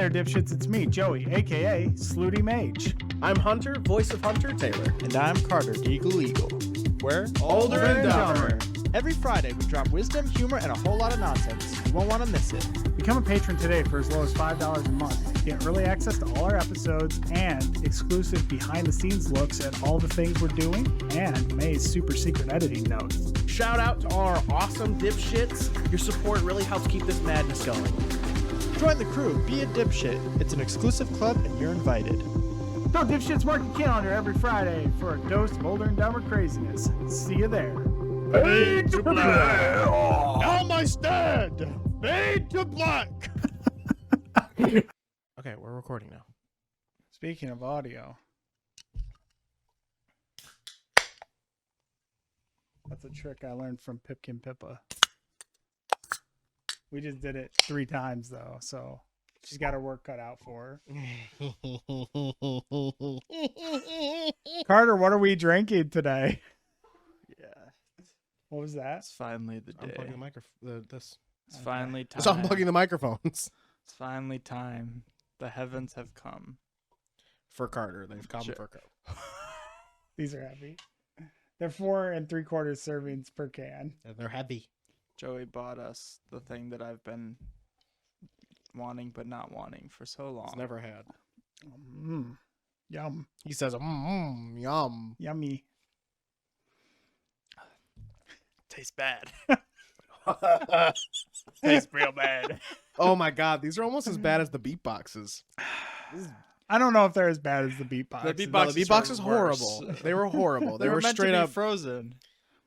there, dipshits. It's me, Joey, a.k.a. Slooty Mage. I'm Hunter, voice of Hunter Taylor. And I'm Carter, Deagle Eagle. We're OlderNDumber. Every Friday, we drop wisdom, humor, and a whole lot of nonsense. You won't want to miss it. Become a patron today for as low as $5 a month. Get early access to all our episodes and exclusive behind-the-scenes looks at all the things we're doing and May's super secret editing notes. Shout out to all our awesome dipshits. Your support really helps keep this madness going. Join the crew, be a dipshit. It's an exclusive club, and you're invited. So dipshits, mark your calendar every Friday for a dose of older-and-dumber craziness. See you there. Fade to black. Now my stand. Fade to black. Okay, we're recording now. Speaking of audio, that's a trick I learned from Pipkin Pippa. We just did it 3 times though, so she's got her work cut out for her. Carter, what are we drinking today? Yeah. What was that? It's finally the day. Unplugging the microphone. It's finally time. It's unplugging the microphones. It's finally time. The heavens have come. For Carter. They've come Sure. for Carter. These are heavy. They're 4 3/4 servings per can. And they're heavy. Joey bought us the thing that I've been wanting but not wanting for so long. It's never had. Yum. He says, yum. Yummy. Tastes bad. Tastes real bad. Oh my god, these are almost as bad as the beatboxes. I don't know if they're as bad as the beatbox. The No, the beatbox is horrible. They were horrible. They were meant straight to be up frozen.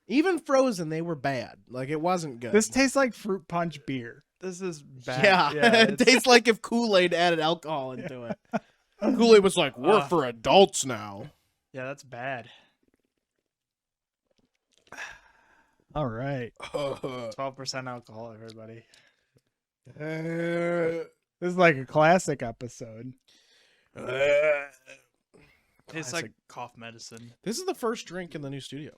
Even frozen, they were bad. Like, it wasn't good. This tastes like fruit punch beer. This is bad. Yeah, it tastes like if Kool-Aid added alcohol into it. Kool-Aid was like, we're for adults now. Yeah, that's bad. All right. 12% alcohol, everybody. This is like a classic episode. Tastes like cough medicine. This is the first drink in the new studio.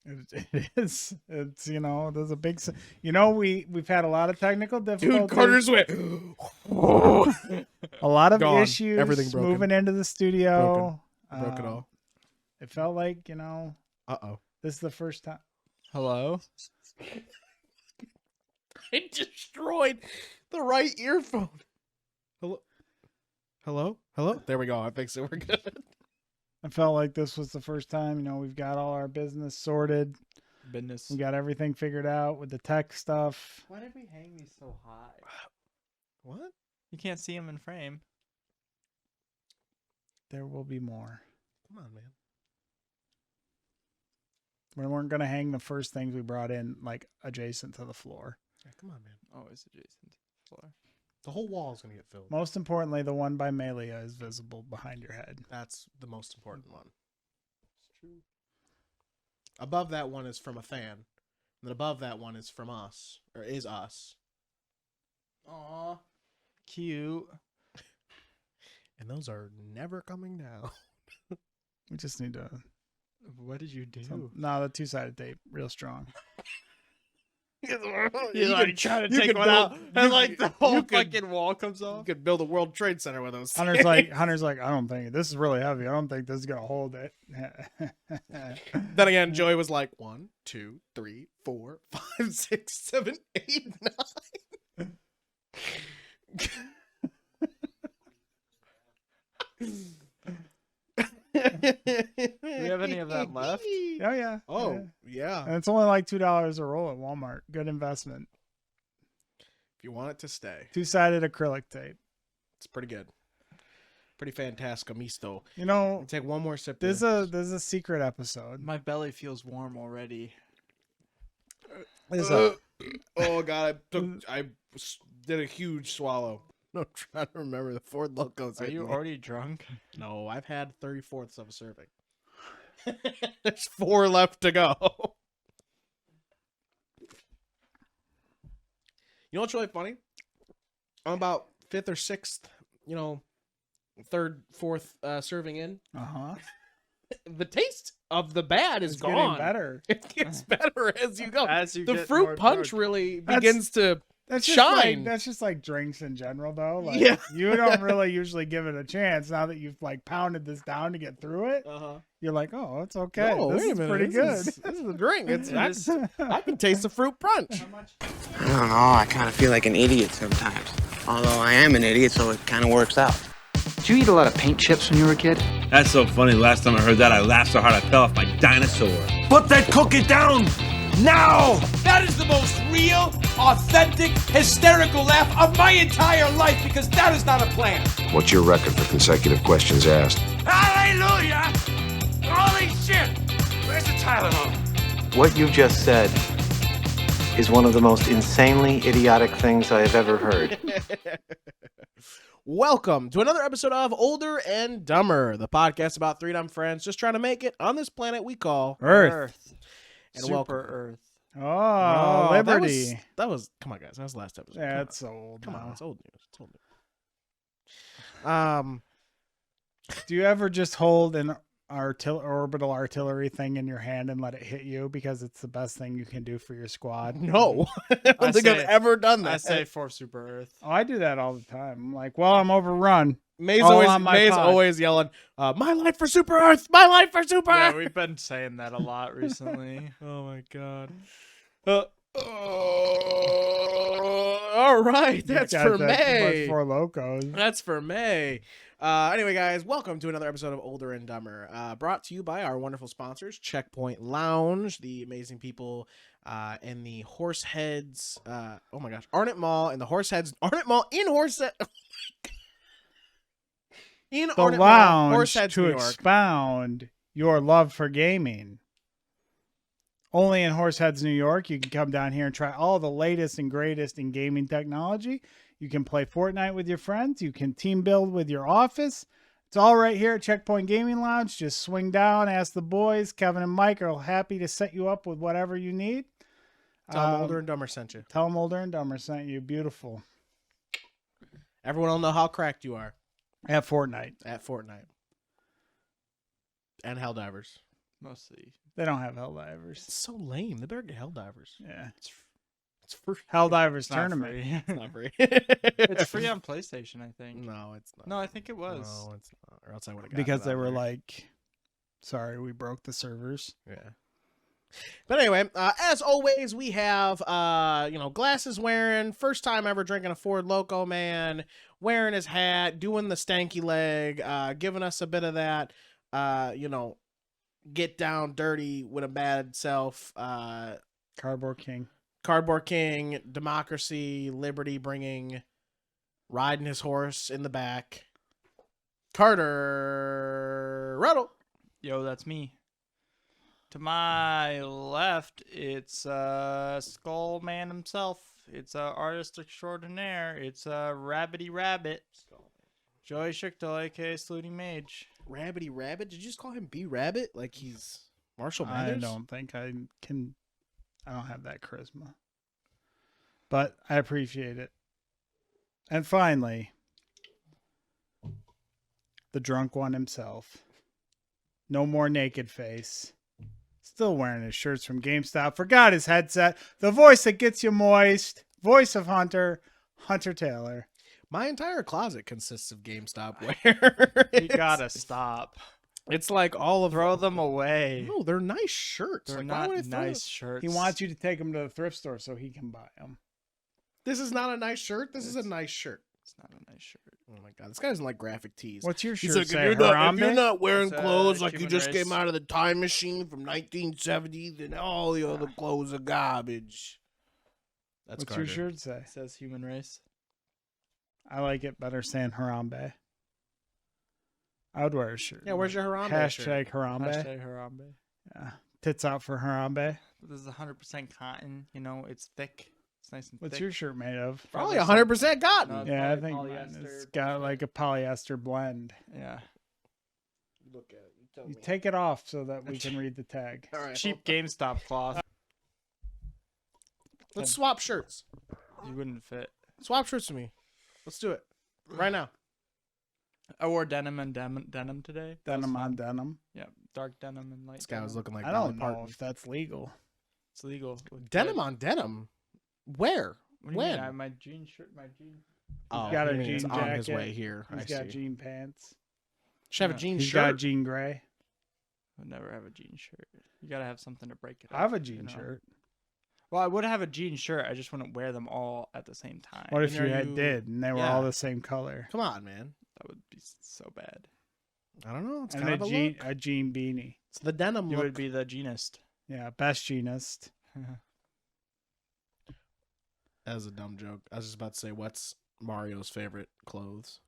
It is. It's, you know, there's a big, we've had a lot of technical difficulties. Dude, Carter's went. A lot of Gone. issues. Everything broken. Moving into the studio. Broke it all. It felt like, Uh-oh. this is the first time. Hello? It destroyed the right earphone. Hello? Hello? Hello? There we go. I think so. We're good. I felt like this was the first time, we've got all our business sorted. Business. We got everything figured out with the tech stuff. Why did we hang these so high? What? You can't see them in frame. There will be more. Come on, man. We weren't going to hang the first things we brought in, like, adjacent to the floor. Yeah, come on, man. Always adjacent to the floor. The whole wall is going to get filled. Most importantly, the one by Mellia is visible behind your head. That's the most important one. It's true. Above that one is from a fan. And then above that one is from us. Or is us. Aw. Cute. And those are never coming down. We just need to... What did you do? No, the 2-sided tape. Real strong. You're like trying to take one out, and like the whole fucking wall comes You off. could build a World Trade Center with those. Hunter's like, I don't think this is really heavy. I don't think this is gonna hold it. Then again, Joey was like 1, 2, 3, 4, 5, 6, 7, 8, 9. Do we have any of that left? Oh yeah. Oh yeah. And it's only like $2 a roll at Walmart. Good investment. If you want it to stay, 2-sided acrylic tape. it's pretty good. Pretty fantastic-misto. Take one more sip. There's a secret episode. My belly feels warm already. Oh god, I did a huge swallow. I'm trying to remember the 4 Lokos. Are you already drunk? No, I've had 3/4 of a serving. There's 4 left to go. You know what's really funny? I'm about 5th or 6th, 3rd, 4th serving in. Uh-huh. The taste of the bad is It's gone. getting better. It gets better as you go. As you The get fruit more punch drunk. really begins to That's just shine. that's just like drinks in general, though. Like, Yeah. you don't really usually give it a chance. Now that you've like pounded this down to get through it, you're like, oh, it's okay. No, this wait a is minute. pretty good. This is a drink. I can taste the fruit punch. I don't know, I kind of feel like an idiot sometimes. Although I am an idiot, so it kind of works out. Did you eat a lot of paint chips when you were a kid? That's so funny. Last time I heard that, I laughed so hard I fell off my dinosaur. Put that cookie down now! That is the most real, authentic, hysterical laugh of my entire life because that is not a plan. What's your record for consecutive questions asked? Hallelujah! Holy shit! Where's the Tylenol? What you just said is one of the most insanely idiotic things I have ever heard. Welcome to another episode of Older and Dumber, the podcast about three dumb friends just trying to make it on this planet we call Earth. And Super welcome. Earth. Oh, Liberty. That was come on, guys. That was the last episode. Yeah, Come it's old. Come on, now. it's old news. It's old news. Do you ever just hold an orbital artillery thing in your hand and let it hit you because it's the best thing you can do for your squad? No, I don't think I've ever done that. I say for Super Earth. Oh, I do that all the time. I'm like, well, I'm overrun. May's all on my pod. always yelling, "My life for Super Earth! My life for Super Yeah, Earth!" we've been saying that a lot recently. Oh my god. All right, that's Got for that May. For Lokos. That's for May. Anyway, guys, welcome to another episode of Older and Dumber, brought to you by our wonderful sponsors, Checkpoint Lounge, the amazing people in the Horseheads, oh my gosh, Arnott Mall and the Horseheads, Arnott Mall in Horseheads. In The Arnott Mall, lounge Horseheads, to New York. expound your love for gaming. Only in Horseheads, New York. You can come down here and try all the latest and greatest in gaming technology. You can play Fortnite with your friends. You can team build with your office. It's all right here at Checkpoint Gaming Lounge. Just swing down, ask the boys. Kevin and Mike are happy to set you up with whatever you need. Tell them Older and Dumber sent you. Tell them Older and Dumber sent you. Beautiful. Everyone will know how cracked you are At Fortnite. at Fortnite. And Helldivers. Mostly. They don't have Helldivers. It's so lame. They better get Helldivers. Yeah. It's free. Helldivers Not tournament. free. It's not free. It's free on PlayStation, I think. No, it's not. No, I think it was. No, it's not. Or else I would have got Because it they on were there. like, sorry, we broke the servers. Yeah. But anyway, as always, we have glasses wearing, first time ever drinking a Ford Loco man, wearing his hat, doing the stanky leg, giving us a bit of that, get down dirty with a bad self, Cardboard King. Cardboard King, democracy, liberty bringing, riding his horse in the back, Carter Ruttle. Yo, that's me. To my left, it's Skull Man himself. It's artist extraordinaire. It's Rabbity Rabbit. Joey Schichtel, aka Snooty Mage. Rabbity Rabbit? Did you just call him B Rabbit? Like he's Marshall I Mathers? don't think I can. I don't have that charisma. But I appreciate it. And finally, the drunk one himself. No more naked face. Still wearing his shirts from GameStop. Forgot his headset. The voice that gets you moist. Voice of Hunter. Hunter Taylor. My entire closet consists of GameStop wear. You gotta stop. It's like all of Throw them away. No, they're nice shirts. They're Like, why would I not throw nice them? shirts. He wants you to take him to the thrift store so he can buy them. This is not a nice shirt. This is a nice shirt. It's not a nice shirt. Oh my god, this guy doesn't like graphic tees. What's your He's shirt like, say? if you're Harambe? not wearing It's, clothes like you human just race. came out of the time machine from 1970, then all the other clothes are garbage. That's What's Carter. your shirt say? It says human race. I like it better saying Harambe. I would wear a shirt. Yeah, where's your Harambe Hashtag shirt? Harambe. Hashtag Harambe. Yeah. Tits out for Harambe. This is 100% cotton. You know, it's thick. It's nice and What's thick. your shirt made of? Probably 100% cotton. No, it's Yeah, I probably think mine polyester. has got like a polyester blend. Yeah. Look at it. You tell You me. take it off so that we can read the tag. All right, Cheap GameStop cloth. let's swap shirts. You wouldn't fit. Swap shirts with me. Let's do it right now. I wore denim and denim today. That was Denim fun. on denim. Yeah, dark denim and light This guy was denim. looking like I Dolly don't know Parton. if that's legal. It's legal. Denim on denim. Where? What do you When? mean? I have my jean shirt, my jean. Oh, got a you mean it's jean on his jacket. way here. I He's got see. jean pants. Should have a Yeah. jean He's shirt. got jean gray. I never have a jean shirt. You gotta have something to break it up. I have a jean you know? shirt. Well, I would have a jean shirt. I just wouldn't wear them all at the same time. What if And you are had you- did and they were Yeah. all the same color? Come on, man. That would be so bad. I don't know. It's And kind of a jean, look. a jean beanie. It's the denim You look. would be the jeanist. Yeah, best jeanist. That was a dumb joke. I was just about to say, what's Mario's favorite clothes?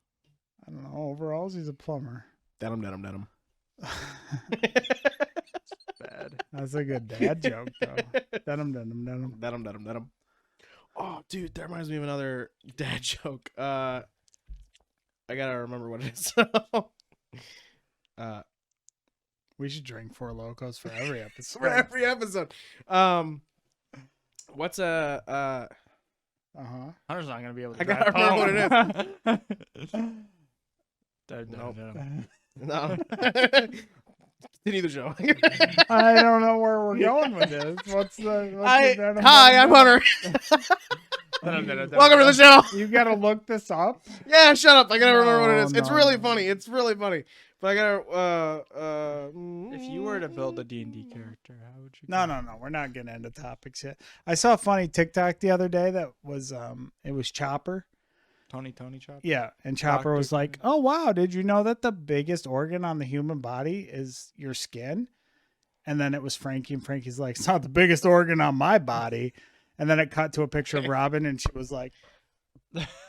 I don't know. Overalls, he's a plumber. Denim, denim, denim. Bad. That's a good dad joke, though. Denim, denim, denim. Denim, denim, denim. Oh, dude, that reminds me of another dad joke. I gotta remember what it is. We should drink 4 Lokos for every episode. For every episode. What's a Uh-huh. Hunter's not gonna be able to. I gotta drive remember what it is. Nope. no? Continue the show. I don't know where we're going with this. What's the denim, Hi, denim, I'm denim? Hunter. Welcome to the show. You gotta look this up. Yeah, shut up. I gotta remember what it is. No, It's no, really no. funny. It's really funny. But I gotta If you were to build a D&D character, how would you? No. We're not getting into topics yet. I saw a funny TikTok the other day that was it was Chopper. Tony Chop. Yeah, and Chopper Dr. was like, "Oh wow, did you know that the biggest organ on the human body is your skin?" And then it was Frankie, and Frankie's like, "It's not the biggest organ on my body." And then it cut to a picture of Robin, and she was like,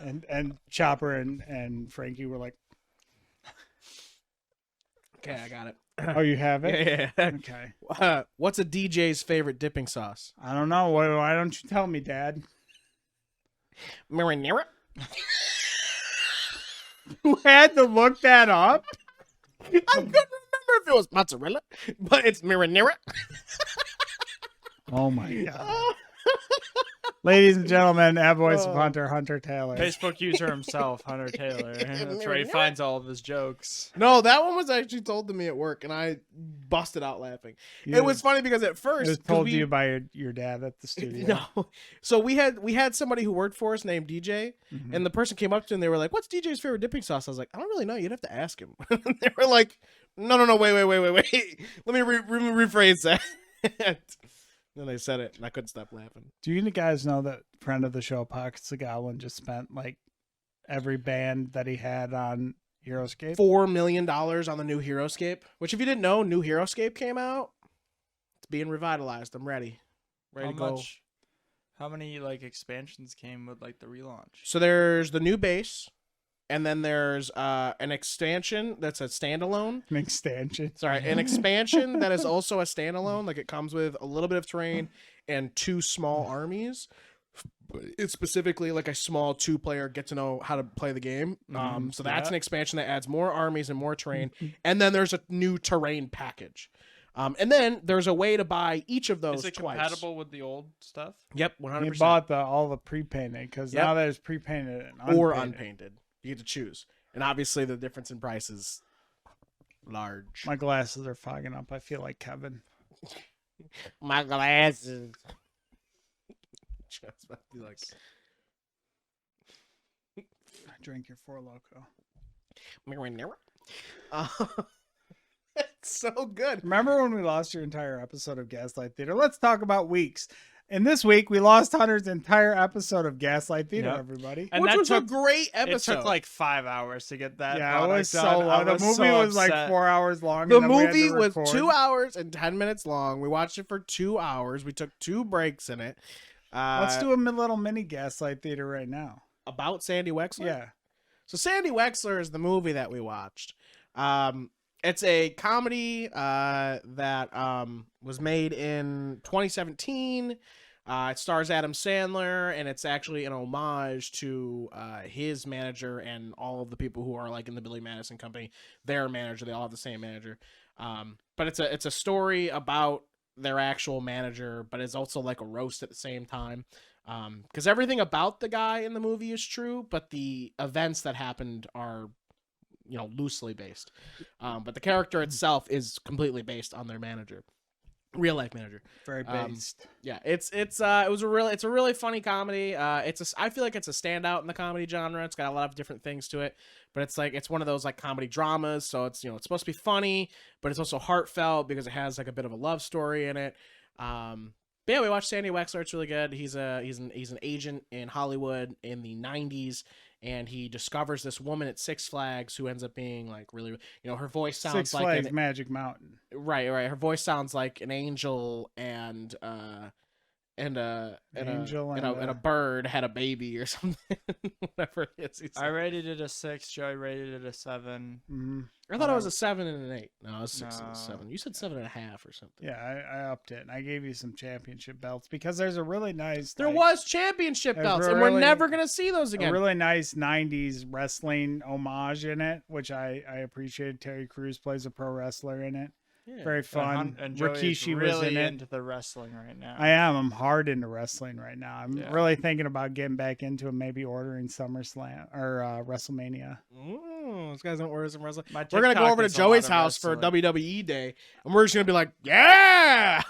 and Chopper and Frankie were like, Okay, I got it. "Oh, you have it? Yeah. Okay." What's a DJ's favorite dipping sauce? I don't know. Why don't you tell me, Dad? Marinara. You had to look that up. I couldn't remember if it was mozzarella, but it's marinara. Oh my god. Ladies and gentlemen, at voice of Hunter Taylor. Facebook user himself, Hunter Taylor. That's where he finds all of his jokes. No, that one was actually told to me at work, and I busted out laughing. It was funny because at first It was 'cause told we- to you by your dad at the studio. No, so we had somebody who worked for us named DJ, Mhm. and the person came up to him. They were like, "What's DJ's favorite dipping sauce?" I was like, "I don't really know. You'd have to ask him." They were like, "No, wait. Let me rephrase that." Then they said it, and I couldn't stop laughing. Do you guys know that friend of the show, Pockets the Goblin, just spent like every band that he had on Heroescape? $4 million on the new Heroescape, which if you didn't know, new Heroescape came out. It's being revitalized. I'm ready. Ready to go. How many like expansions came with like the relaunch? So there's the new base, and then there's an expansion that's a standalone. An expansion. Sorry, an expansion that is also a standalone. Like it comes with a little bit of terrain and 2 small armies. It's specifically like a small 2-player get to know how to play the game. So that's an expansion that adds more armies and more terrain. And then there's a new terrain package. And then there's a way to buy each of those Is it twice. compatible with the old stuff? Yep, He 100%. bought all the pre-painted because Yep. now there's pre-painted and unpainted. Or unpainted. You get to choose. And obviously the difference in price is large. My glasses are fogging up. I feel like Kevin. My glasses. Just about to be like, Drink your 4 Loco. it's so good. Remember when we lost your entire episode of Gaslight Theater? Let's talk about weeks. And this week, we lost Hunter's entire episode of Gaslight Theater, Yep. everybody. And Which that was took, a great episode. It took like 5 hours to get that. Yeah, it was product so done. I long. The movie so was like upset. 4 hours long. the and then we had to movie was record. 2 hours and 10 minutes long. We watched it for 2 hours. We took 2 breaks in it. Let's do a little mini Gaslight Theater right now. About Sandy Wexler. Yeah. So Sandy Wexler is the movie that we watched. It's a comedy that was made in 2017. It stars Adam Sandler, and it's actually an homage to his manager and all of the people who are like in the Billy Madison Company. Their manager, they all have the same manager. But it's a story about their actual manager, but it's also like a roast at the same time. Because everything about the guy in the movie is true, but the events that happened are, loosely based. But the character itself is completely based on their manager. Real life manager. Very based. Yeah, it's a really funny comedy. I feel like it's a standout in the comedy genre. It's got a lot of different things to it, but it's one of those like comedy dramas. So it's it's supposed to be funny, but it's also heartfelt because it has like a bit of a love story in it. But yeah, we watched Sandy Wexler. It's really good. He's an agent in Hollywood in the 90s, and he discovers this woman at Six Flags who ends up being like really, her voice sounds Six like Flags Magic Mountain. right. Her voice sounds like an angel and a bird had a baby or something. Whatever it is. I rated it a 6. Joey rated it a 7. Mm-hmm. I thought it was a 7 and an 8. No, it was 6 and No. a 7. You said 7.5 or something. Yeah, I upped it, and I gave you some championship belts because there's a really nice. There was championship There's belts, a and we're really- never gonna see those a again. really nice '90s wrestling homage in it, which I appreciated. Terry Crews plays a pro wrestler in it. Yeah. Very fun. And Joey's Rikishi was really in it. into the wrestling right now. I am. I'm hard into wrestling right now. I'm Yeah. really thinking about getting back into it, maybe ordering SummerSlam or WrestleMania. This guy's don't order some wrestling. My We're gonna go TikTok over to is a lot Joey's of house for wrestling. WWE Day, and we're just gonna be like, "Yeah!"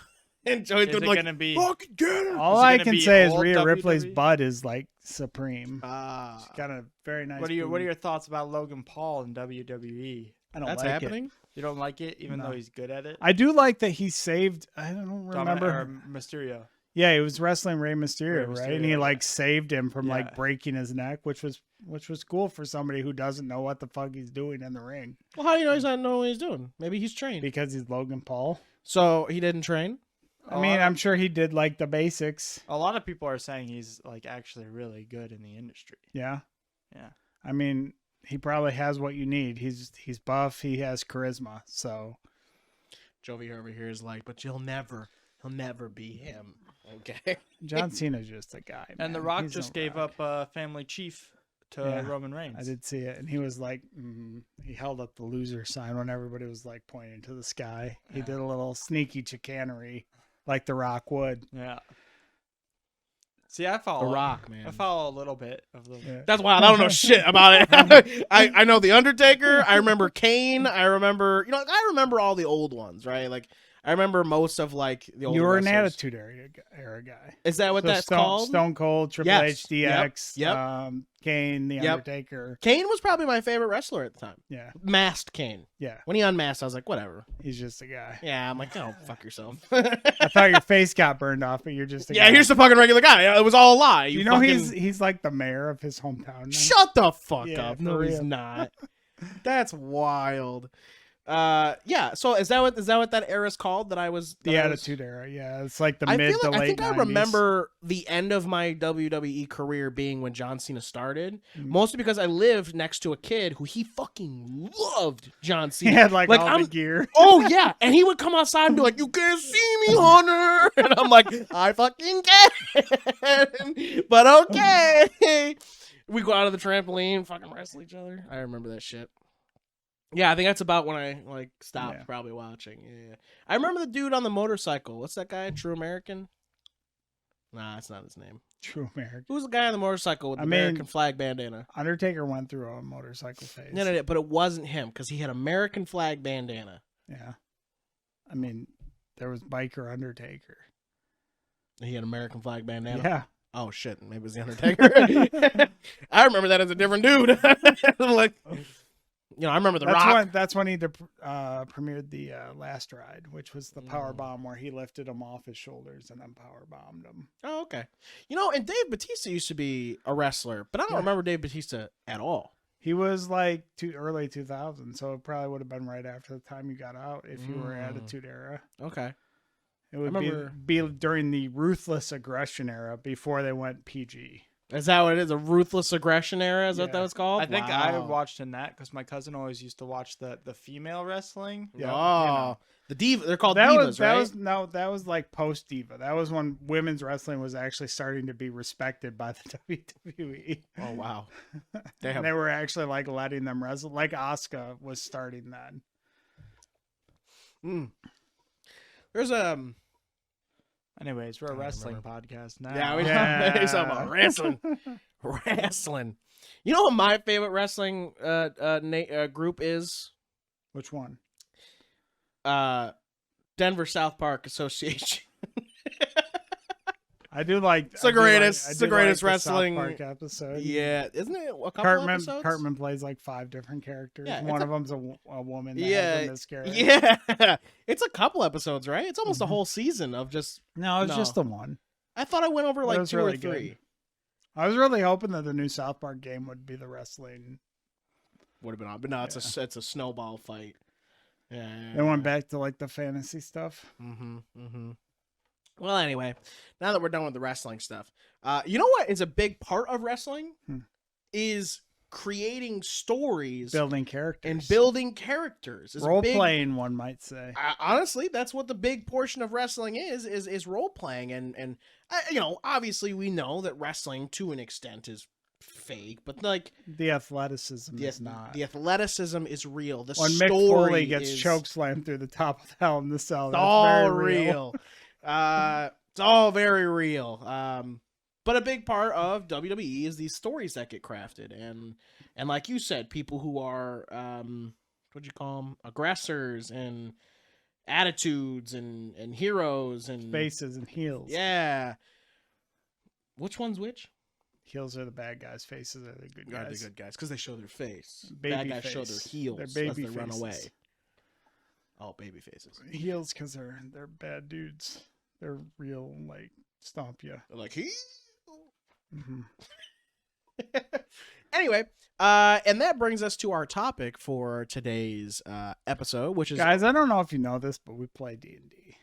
And Joey's Is gonna it be like, gonna be? "Fucking get it!" All Is it I gonna can be say is old Rhea Ripley's WWE? butt is like supreme. Ah, She's got a very nice. What are your booty. thoughts about Logan Paul in WWE? I don't that's like happening. it. You don't like it, even No. though he's good at it. I do like that he saved. I don't Dominic- remember. or Mysterio. Yeah, he was wrestling Rey Mysterio, Rey right? And he Mysterio, like saved him from Yeah. like breaking his neck, which was cool for somebody who doesn't know what the fuck he's doing in the ring Well, how do you know he's not knowing what he's doing? Maybe he's trained. because he's Logan Paul. So he didn't train. I mean, I'm sure he did like the basics. A lot of people are saying he's like actually really good in the industry. Yeah. Yeah. I mean, he probably has what you need. He's buff. He has charisma. So Jovi over here is like, but he'll never be him. Okay. John Cena's just a guy. And The man. Rock He's just no gave Rock. up Family Chief to Yeah, Roman Reigns. I did see it, and he was like, he held up the loser sign when everybody was like pointing to the sky. He did a little sneaky chicanery, like The Rock would. Yeah. See, I follow The Rock, man. I follow a little bit of the. Yeah. That's wild. I don't know shit about it. I know the Undertaker. I remember Kane. I remember I remember all the old ones, right? Like I remember most of like the old. You were an wrestlers. Attitude Era guy. Is that what So that's called? Stone Cold, Triple Yes. H, DX, Yep. Kane, The Yep. Undertaker. Kane was probably my favorite wrestler at the time. Yeah, Masked Kane. yeah. When he unmasked, I was like, whatever. He's just a guy. Yeah, I'm like, oh, fuck yourself. I thought your face got burned off, but you're just a Yeah, guy. here's the fucking regular guy. It was all a lie. You know, fucking... he's like the mayor of his hometown. now. Shut the fuck Yeah, up. for No, he's real. not. That's wild. Yeah. So is that what that era's called? That I was The that I was- Attitude Era. Yeah, it's like the I mid feel to like, I late think 90s. I remember the end of my WWE career being when John Cena started, Mm-hmm. mostly because I lived next to a kid who he fucking loved John He Cena. had like all I'm- the gear. Oh yeah, and he would come outside and be like, "You can't see me, Hunter," and I'm like, "I fucking can," but okay. We go out of the trampoline, fucking wrestle each other. I remember that shit. Yeah, I think that's about when I like stopped Yeah. probably watching. Yeah, I remember the dude on the motorcycle. What's that guy? True American? Nah, that's not his name. True American. Who's the guy on the motorcycle with the I mean- American flag bandana? Undertaker went through a motorcycle phase. No, but it wasn't him because he had American flag bandana. Yeah. I mean, there was Biker Undertaker. He had American flag bandana. Yeah. Oh shit, maybe it was the Undertaker. I remember that as a different dude. Like, I remember the Rock. That's when he premiered the Last Ride, which was the power bomb where he lifted him off his shoulders and then power bombed him. Oh, okay. And Dave Bautista used to be a wrestler, but I don't Yeah. remember Dave Bautista at all. He was like early 2000, so it probably would have been right after the time you got out if you were Attitude Era. Okay. It would remember- be during the Ruthless Aggression Era before they went PG. Is that what it is? A ruthless aggression era? Is that what that Yeah. was called? I think I Wow. watched in that because my cousin always used to watch the female wrestling. Yeah, Oh, the diva. They're called that divas, was right? that was like post Diva. That was when women's wrestling was actually starting to be respected by the WWE. Oh wow. And Damn. they were actually like letting them wrestle. Like Asuka was starting then. There's Anyways, we're a don't wrestling podcast now. Yeah, we Yeah. talking about wrestling. Wrestling. You know what my favorite wrestling group is? Which one? Denver South Park Association. I do like It's the greatest. It's the greatest South wrestling Park episode. Yeah, isn't it a couple Cartman episodes? Cartman plays like 5 different characters. Yeah, One of them's a woman that has Yeah, a miscarriage. yeah. It's a couple episodes, right? It's almost a Mhm. whole season of just. No, it's just the one. I thought I went over But it like was 2 really or 3. good. I was really hoping that the new South Park game would be the wrestling. Would have been on, but no, it's a snowball fight. Yeah. They went back to like the fantasy stuff. Mm-hmm. Mm-hmm. Well, anyway, now that we're done with the wrestling stuff, you know what is a big part of wrestling? Is creating stories, Building characters. and building characters. Is a Role big- playing, one might say. Honestly, that's what the big portion of wrestling is role playing, and you know, obviously we know that wrestling to an extent is fake, but like The athleticism is not. the athleticism is real. The When Mick story Foley gets is choke slammed through the top of the Hell in the Cell, it's that's all very real. It's all very real. But a big part of WWE is these stories that get crafted, and like you said, people who are what'd you call them, aggressors and attitudes and heroes and Faces and heels. Yeah. Which one's which? Heels are the bad guys. Faces are the good Are guys. the good guys because they show their face. Baby Bad guys show face. their heels They're as baby they run faces. away. Oh, baby faces. Heels because they're bad dudes. They're real, like, stomp you. They're like he. Hmm. Anyway, and that brings us to our topic for today's episode, which is Guys, I don't know if you know this, but we play D&D.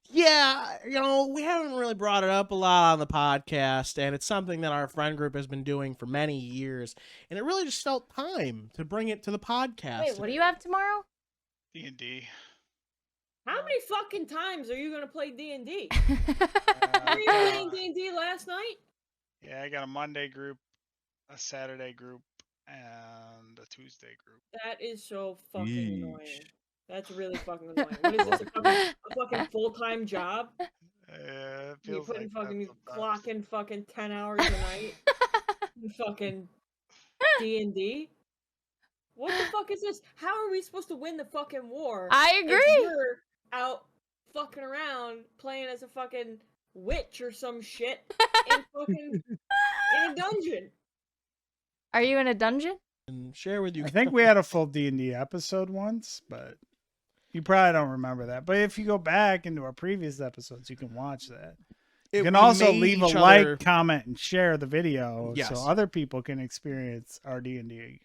yeah, you know, we haven't really brought it up a lot on the podcast, and it's something that our friend group has been doing for many years, and it really just felt time to bring it to the podcast. Wait, what do you have tomorrow? D&D. How many fucking times are you gonna play D&D? Were you playing D&D last night? Yeah, I got a Monday group, a Saturday group, and a Tuesday group. That is so fucking Yeesh. annoying. That's really fucking annoying. What is this, a fucking full-time job? It You feels putting like fucking, that's you sometimes. clocking fucking 10 hours a night? in fucking D&D? What the fuck is this? How are we supposed to win the fucking war? I if agree. you're out fucking around playing as a fucking witch or some shit in fucking in a dungeon. Are you in a dungeon? And share with you. I think we had a full D&D episode once, but you probably don't remember that. But if you go back into our previous episodes, you can watch that. You can we also made leave a each like, other- comment, and share the video Yes. so other people can experience our D&D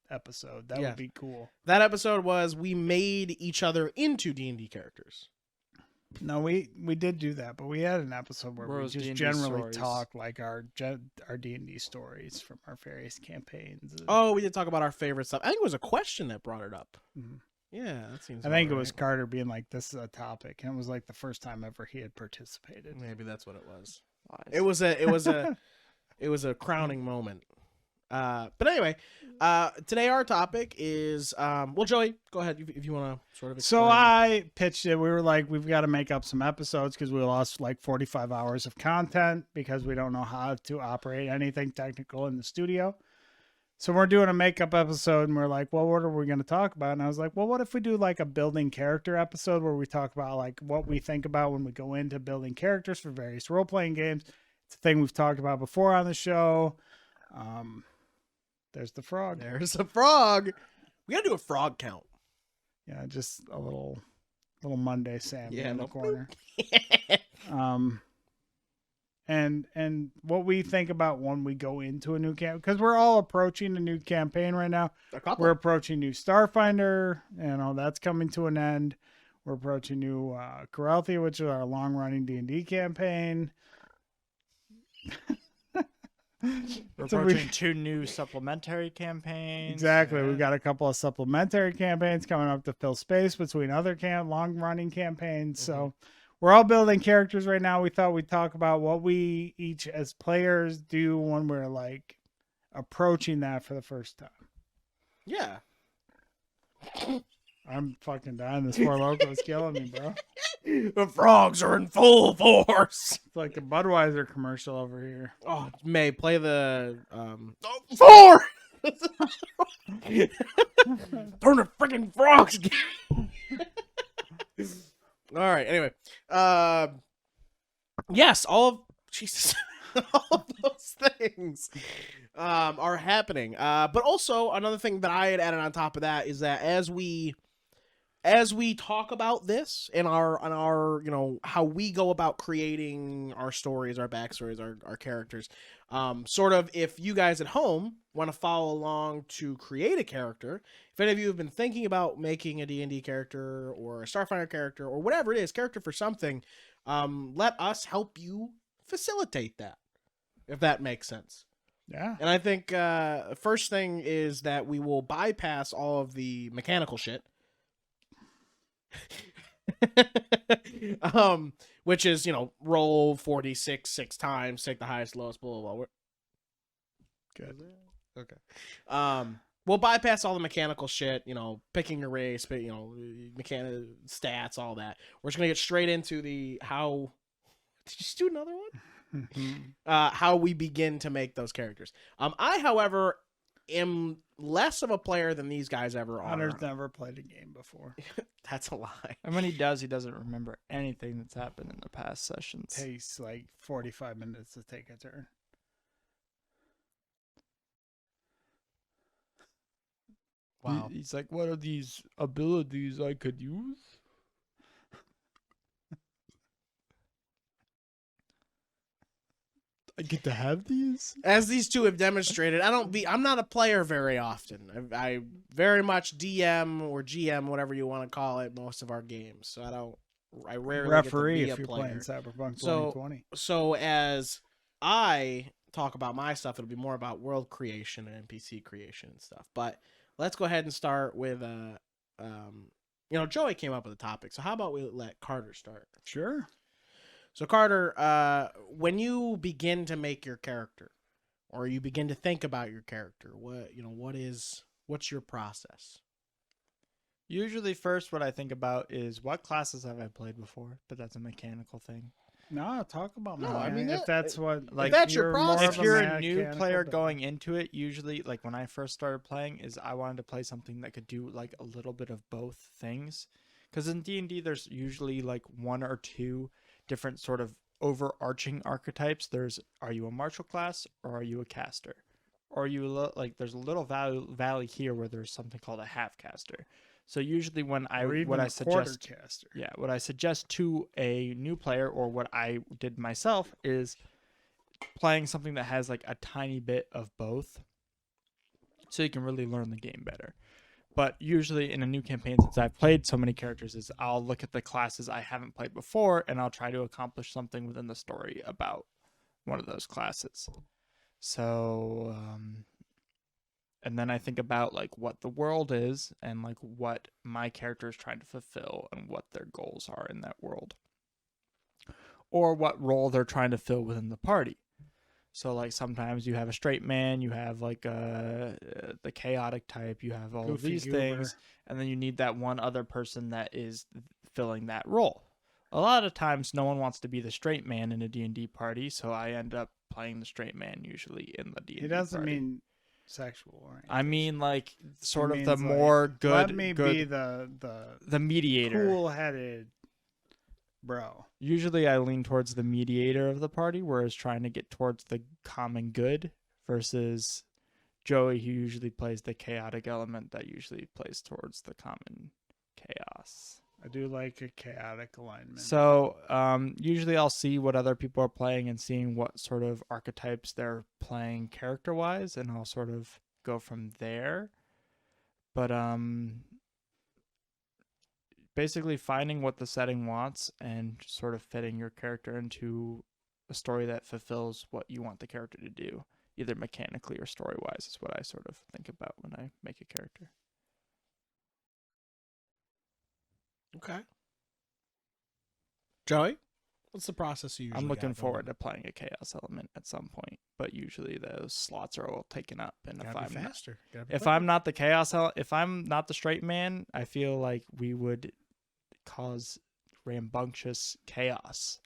episode. That Yeah. would be cool. That episode was we made each other into D&D characters. No, we did do that, but we had an episode where we Bros just D&D generally stories. talk like our D&D stories from our various campaigns. Oh, we did talk about our favorite stuff. I think it was a question that brought it up. Mhm. Yeah, that seems. I think it about was right. Carter being like, "This is a topic," and it was like the first time ever he had participated. Maybe that's what it was. It was a crowning moment. But anyway, today our topic is well, Joey, go ahead if you want to sort of. So explain. I pitched it. We were like, we've got to make up some episodes because we lost like 45 hours of content because we don't know how to operate anything technical in the studio. So we're doing a makeup episode and we're like, well, what are we going to talk about? And I was like, well, what if we do like a building character episode where we talk about like what we think about when we go into building characters for various role-playing games. It's a thing we've talked about before on the show. There's the frog. There's a frog. We gotta do a frog count. Yeah, just a little Monday Sammy in the no- corner. And what we think about when we go into a new camp, because we're all approaching a new campaign right now. A couple. We're approaching new Starfinder, that's coming to an end. We're approaching new Corelthia, which is our long-running D&D campaign. We're So approaching 2 new supplementary campaigns. Exactly. Yeah. We've got a couple of supplementary campaigns coming up to fill space between other long-running campaigns. So we're all building characters right now. We thought we'd talk about what we each as players do when we're like approaching that for the first time. Yeah. I'm fucking dying. This poor Lokos is killing me, bro. The frogs are in full force. It's like the Budweiser commercial over here. Oh, May, play the 4. Turn the freaking frogs. All right. Anyway, yes, all of Jesus, all of those things are happening. But also another thing that I had added on top of that is that as we talk about this in our how we go about creating our stories, our backstories, our characters, sort of if you guys at home want to follow along to create a character, if any of you have been thinking about making a D&D character or a Starfinder character or whatever it is, character for something, let us help you facilitate that, if that makes sense. Yeah. And I think first thing is that we will bypass all of the mechanical shit. Which is, roll 46 6 times, take the highest, lowest, blah, blah, blah. Good. Okay. We'll bypass all the mechanical shit, picking your race, but mechanical stats, all that. We're just gonna get straight into the how. Did you just do another one? How we begin to make those characters. I, however, am less of a player than these guys ever are. Hunter's never played a game before. That's a lie. And when he does, he doesn't remember anything that's happened in the past sessions. Takes like 45 minutes to take a turn. Wow. He's like, what are these abilities I could use? I get to have these? As these two have demonstrated, I'm not a player very often. I very much DM or GM, whatever you want to call it, most of our games. So I rarely referee get to be if a you're player. playing Cyberpunk 2020. So as I talk about my stuff, it'll be more about world creation and NPC creation and stuff. But let's go ahead and start with Joey came up with a topic. So how about we let Carter start? Sure. So Carter, when you begin to make your character, or you begin to think about your character, what's your process? Usually first what I think about is what classes have I played before, but that's a mechanical thing. No, talk about No, mechanic. I mean, if that's what, like, that's your you're more process. of If you're a mechanical new player guy. going into it, usually, like when I first started playing, is I wanted to play something that could do like a little bit of both things. Because in D&D, there's usually like one or two different sort of overarching archetypes. Are you a martial class or are you a caster? Or are you there's a little valley here where there's something called a half caster. So usually when what I suggest to a new player, or what I did myself, is playing something that has like a tiny bit of both, so you can really learn the game better. But usually in a new campaign, since I've played so many characters, is I'll look at the classes I haven't played before and I'll try to accomplish something within the story about one of those classes. So, and then I think about like what the world is and like what my character is trying to fulfill and what their goals are in that world, or what role they're trying to fill within the party. So like sometimes you have a straight man, you have like the chaotic type, you have all of these things, and then you need that one other person that is filling that role. A lot of times no one wants to be the straight man in a D&D party, so I end up playing the straight man usually in the D&D party. He doesn't mean sexual orientation. I mean like sort of means, the more good. Let me be the mediator. Cool-headed bro. Usually I lean towards the mediator of the party, whereas trying to get towards the common good, versus Joey, who usually plays the chaotic element that usually plays towards the common chaos. I do like a chaotic alignment. So usually I'll see what other people are playing and seeing what sort of archetypes they're playing character-wise, and I'll sort of go from there. But basically finding what the setting wants and sort of fitting your character into a story that fulfills what you want the character to do, either mechanically or story-wise, is what I sort of think about when I make a character. Okay. Joey, what's the process you usually I'm looking got forward going? to playing a chaos element at some point, but usually those slots are all taken up. And Gotta if be I'm faster. Gotta be if quicker. I'm not the chaos, if I'm not the straight man, I feel like we would cause rambunctious chaos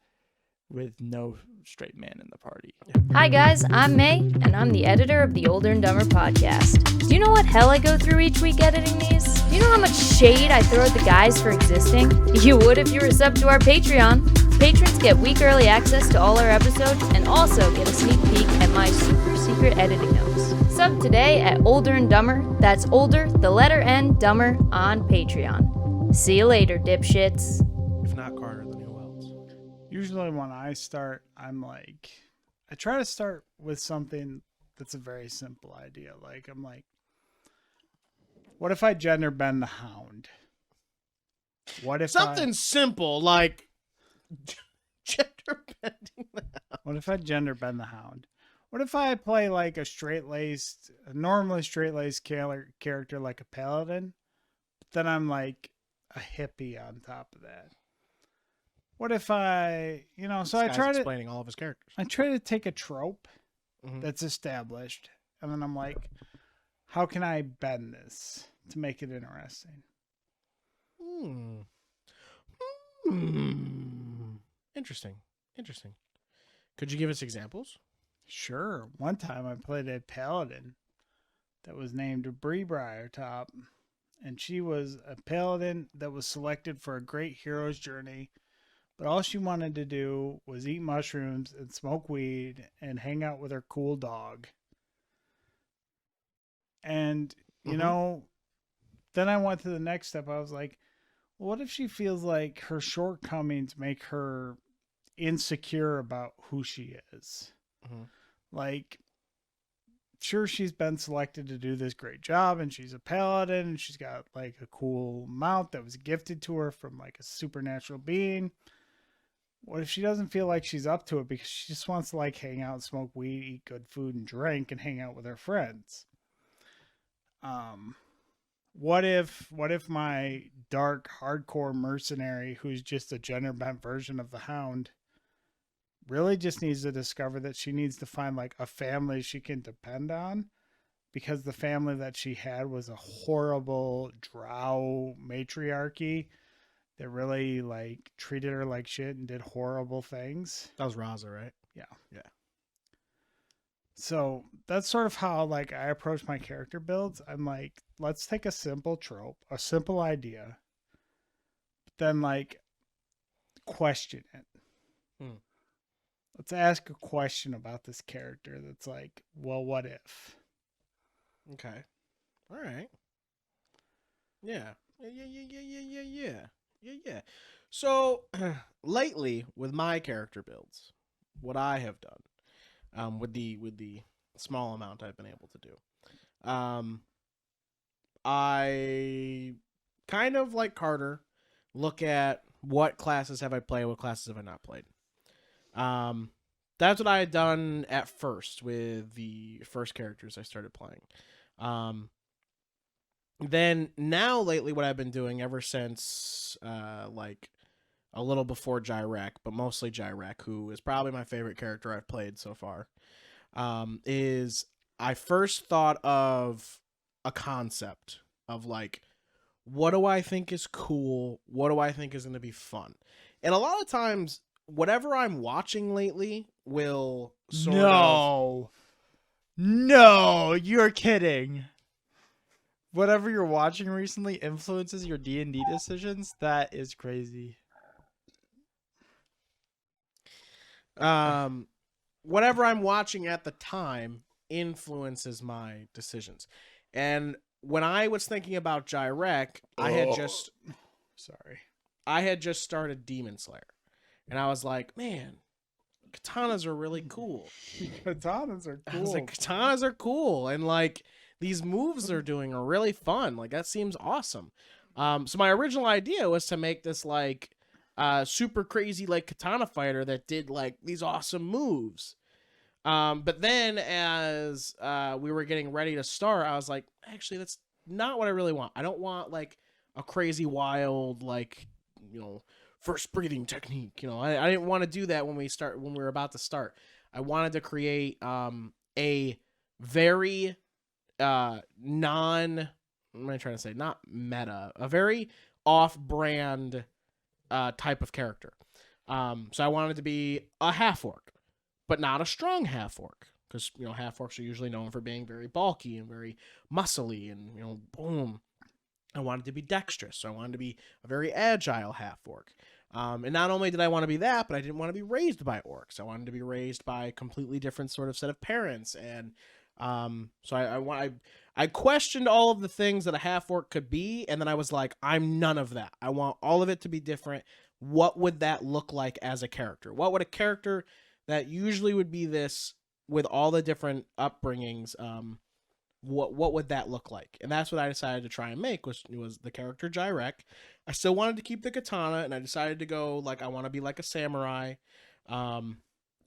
with no straight man in the party. Hi guys, I'm May, and I'm the editor of the Older and Dumber podcast. Do you know what hell I go through each week editing these? Do You know how much shade I throw at the guys for existing? You would if you were subbed to our Patreon. Patrons get week early access to all our episodes and also get a sneak peek at my super secret editing notes. Sub today at OlderNDumber. That's Older, the letter N, Dumber on Patreon. See you later, dipshits. If not Carter, then who else? Usually when I start, I try to start with something that's a very simple idea. Like, I'm like, what if I gender bend the hound? What if Something simple like gender bending the hound. What if I gender bend the hound? What if I play like a normally straight-laced character like a paladin, but then I'm like a hippie on top of that? What if I, so I try to explaining all of his characters. I try to take a trope that's established, and then I'm like, how can I bend this to make it interesting? Interesting. Could you give us examples? Sure. One time I played a paladin that was named Bree Briartop, and she was a paladin that was selected for a great hero's journey, but all she wanted to do was eat mushrooms and smoke weed and hang out with her cool dog. And, then I went to the next step. I was like, well, what if she feels like her shortcomings make her insecure about who she is? Like, sure, she's been selected to do this great job, and she's a paladin, and she's got like a cool mount that was gifted to her from like a supernatural being. What if she doesn't feel like she's up to it because she just wants to like hang out, smoke weed, eat good food, and drink, and hang out with her friends? What if my dark, hardcore mercenary, who's just a gender bent version of the Hound, really just needs to discover that she needs to find like a family she can depend on, because the family that she had was a horrible drow matriarchy that really like treated her like shit and did horrible things. That was Raza, right? Yeah. Yeah. So that's sort of how like I approach my character builds. I'm like, let's take a simple trope, a simple idea, but then like question it. Let's ask a question about this character that's like, well, what if? Okay. All right. Yeah. Yeah. So lately with my character builds, what I have done, with the small amount I've been able to do, I kind of like Carter look at what classes have I played, what classes have I not played. That's what I had done at first with the first characters I started playing. Then now lately what I've been doing ever since like a little before Jyrek, but mostly Jyrek, who is probably my favorite character I've played so far, is I first thought of a concept of like, what do I think is cool? What do I think is going to be fun? And a lot of times, whatever I'm watching lately will sort of... No, you're kidding. Whatever you're watching recently influences your D&D decisions? That is crazy. Whatever I'm watching at the time influences my decisions. And when I was thinking about Jyrek, I had just started Demon Slayer. And I was like, man, katanas are really cool. Katanas are cool. I was like, katanas are cool. And like, these moves they're doing are really fun. Like, that seems awesome. So my original idea was to make this like super crazy like katana fighter that did like these awesome moves. But then as we were getting ready to start, I was like, actually, that's not what I really want. I don't want like a crazy wild, like, first breathing technique. I didn't want to do that when we were about to start. I wanted to create a very what am I trying to say? Not meta, a very off-brand type of character. So I wanted to be a half-orc, but not a strong half-orc, because half-orcs are usually known for being very bulky and very muscly and boom. I wanted to be dexterous, so I wanted to be a very agile half-orc. And not only did I want to be that, but I didn't want to be raised by orcs. I wanted to be raised by a completely different sort of set of parents. And so I questioned all of the things that a half-orc could be, and then I was like, I'm none of that. I want all of it to be different. What would that look like as a character? What would a character that usually would be this with all the different upbringings, what would that look like? And that's what I decided to try and make, was the character Jyrek. I still wanted to keep the katana, and I decided to go like, I want to be like a samurai. And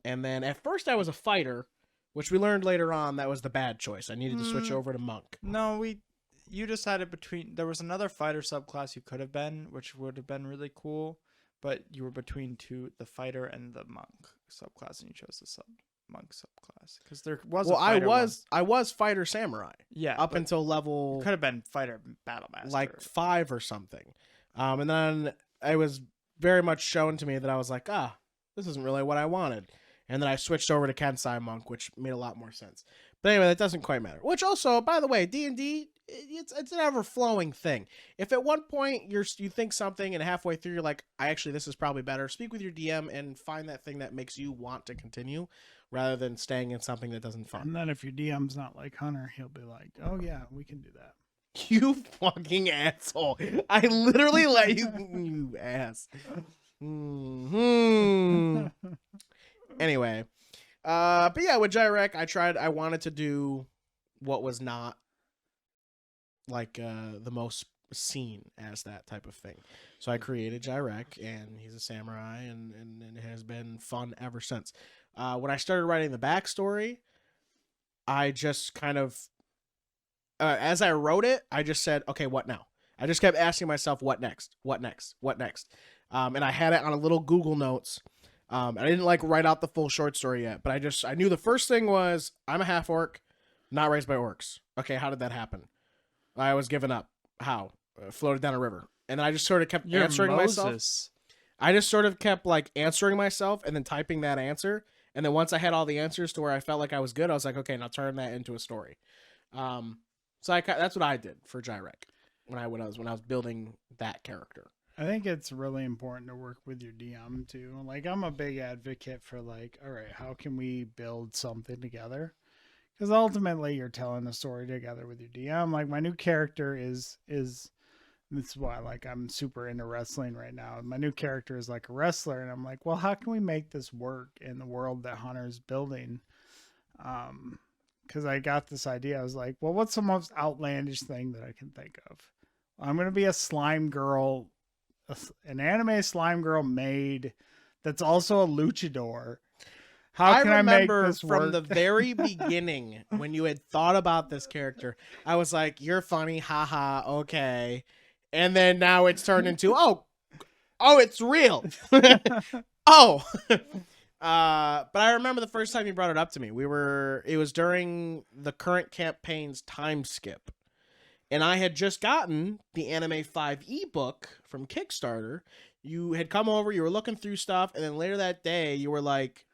then at first I was a fighter, which we learned later on that was the bad choice. I needed to switch over to monk. No, you decided between, there was another fighter subclass you could have been, which would have been really cool, but you were between the fighter and the monk subclass, and you chose the monk subclass because there was I was fighter samurai, up until level, could have been fighter battle master, like 5 or something, and then it was very much shown to me that I was like, this isn't really what I wanted, and then I switched over to Kensai monk, which made a lot more sense. But anyway, that doesn't quite matter. Which also, by the way, D&D, it's an ever-flowing thing. If at one point you think something and halfway through you're like, this is probably better, speak with your DM and find that thing that makes you want to continue rather than staying in something that doesn't fun. And then if your DM's not like Hunter, he'll be like, oh yeah, we can do that. You fucking asshole. I literally let you ass. Anyway. But yeah, with Jyrek, I wanted to do what was not like the most seen as that type of thing. So I created Jyrek, and he's a samurai, and it has been fun ever since. When I started writing the backstory, I just kind of, as I wrote it, I just said, okay, what now? I just kept asking myself, what next? What next? What next? And I had it on a little Google Notes. I didn't like write out the full short story yet, but I knew the first thing was, I'm a half orc, not raised by orcs. Okay, how did that happen? I was given up. How? Floated down a river. And then I just sort of kept answering myself. I just sort of kept like answering myself and then typing that answer. And then once I had all the answers to where I felt like I was good, I was like, okay, now turn that into a story. So that's what I did for Jyrek when I was building that character. I think it's really important to work with your DM too. Like, I'm a big advocate for like, all right, how can we build something together? Because ultimately you're telling a story together with your DM. Like, my new character is this is why like I'm super into wrestling right now. My new character is like a wrestler, and I'm like, well, how can we make this work in the world that Hunter's building? Because I got this idea. I was like, well, what's the most outlandish thing that I can think of? I'm gonna be a slime girl, an anime slime girl maid that's also a luchador. How can I make this work? From the very beginning, when you had thought about this character, I was like, you're funny, haha, okay. And then now it's turned into, oh, it's real. Oh. But I remember the first time you brought it up to me. It was during the current campaign's time skip. And I had just gotten the Anime 5 ebook from Kickstarter. You had come over, you were looking through stuff, and then later that day, you were like,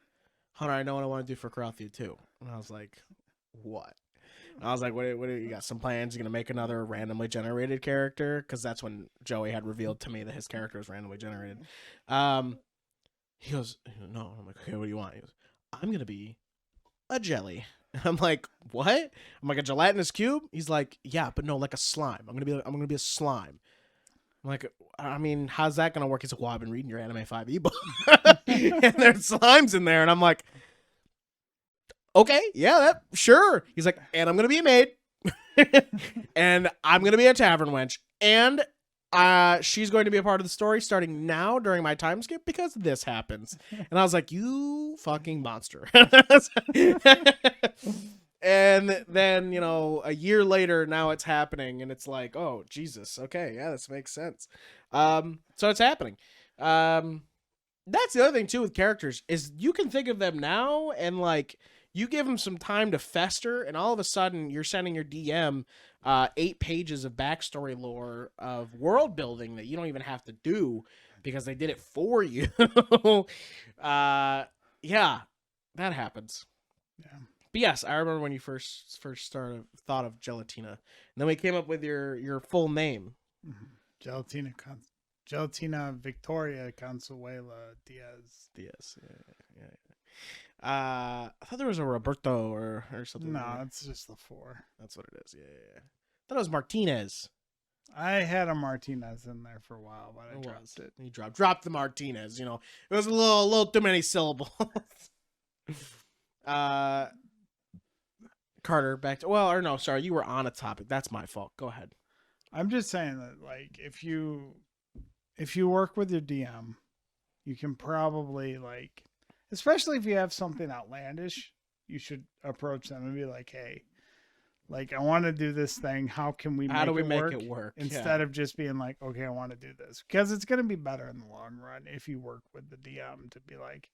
Hunter, I know what I want to do for Karate 2. And I was like, what? And I was like, what you got some plans? You're going to make another randomly generated character? Because that's when Joey had revealed to me that his character was randomly generated. He goes, no. I'm like, okay, what do you want? He goes, I'm going to be a jelly. And I'm like, what? I'm like, a gelatinous cube? He's like, yeah, but no, like a slime. I'm gonna be a slime. I'm like, I mean, how's that gonna work? He's like, well, I've been reading your Anime 5 ebook. And there's slimes in there, and I'm like, okay, yeah, sure. He's like, and I'm gonna be a maid. And I'm gonna be a tavern wench. And she's going to be a part of the story starting now during my time skip because this happens. And I was like, you fucking monster. And then, a year later, now it's happening, and it's like, oh, Jesus. Okay, yeah, this makes sense. So it's happening. That's the other thing, too, with characters, is you can think of them now, and, like, you give them some time to fester, and all of a sudden, you're sending your DM 8 pages of backstory lore of world building that you don't even have to do because they did it for you. Yeah, that happens. Yeah. But yes, I remember when you first thought of Gelatina, and then we came up with your full name. Gelatina Victoria Consuela Diaz. Yeah. I thought there was a Roberto or something. No, it's just the 4. That's what it is. Yeah. I thought it was Martinez. I had a Martinez in there for a while, but I dropped it. You dropped the Martinez. It was a little too many syllables. Carter, back to sorry, you were on a topic. That's my fault. Go ahead. I'm just saying that, like, if you work with your DM, you can probably, like, especially if you have something outlandish, you should approach them and be like, hey, like, I want to do this thing. How can we make it work? Instead of just being like, okay, I want to do this. Because it's going to be better in the long run if you work with the DM to be like,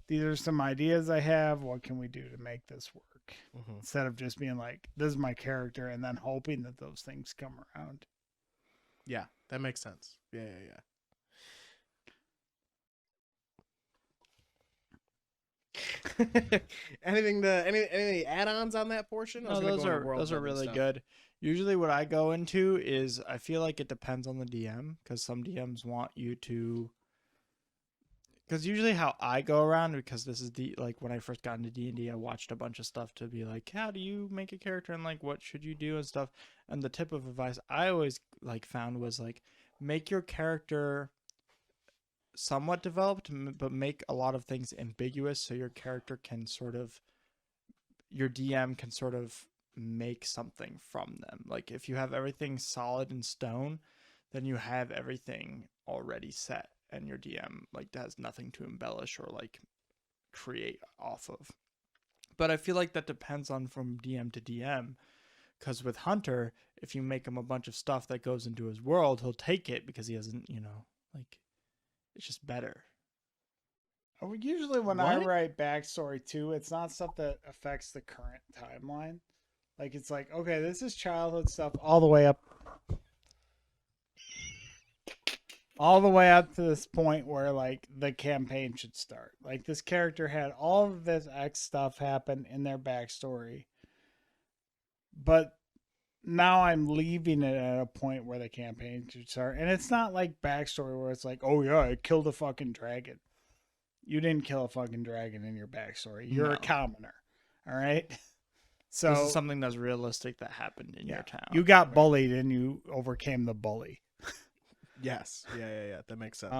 these are some ideas I have. What can we do to make this work? Mm-hmm. Instead of just being like, this is my character, and then hoping that those things come around. Yeah, that makes sense. Yeah. Any add-ons on that portion? No, those are really good. Usually what I go into is I feel like it depends on the DM, because some DMs want you to, because usually how I go around, because this is like when I first got into D&D, I watched a bunch of stuff to be like, how do you make a character and like what should you do and stuff. And the tip of advice I always like found was like, make your character somewhat developed, but make a lot of things ambiguous so your character can your DM can sort of make something from them. Like if you have everything solid in stone, then you have everything already set, and your DM like has nothing to embellish or like create off of. But I feel like that depends on from DM to DM, because with Hunter, if you make him a bunch of stuff that goes into his world, he'll take it because he hasn't, like, it's just better. Usually when I write backstory too, it's not stuff that affects the current timeline. Like it's like, okay, this is childhood stuff all the way up to this point where like the campaign should start. Like this character had all of this X stuff happen in their backstory, but now I'm leaving it at a point where the campaign should start. And it's not like backstory where it's like, oh yeah, I killed a fucking dragon. You didn't kill a fucking dragon in your backstory. You're a commoner. All right. So this is something that's realistic that happened in your town. You got bullied and you overcame the bully. Yes. Yeah. That makes sense.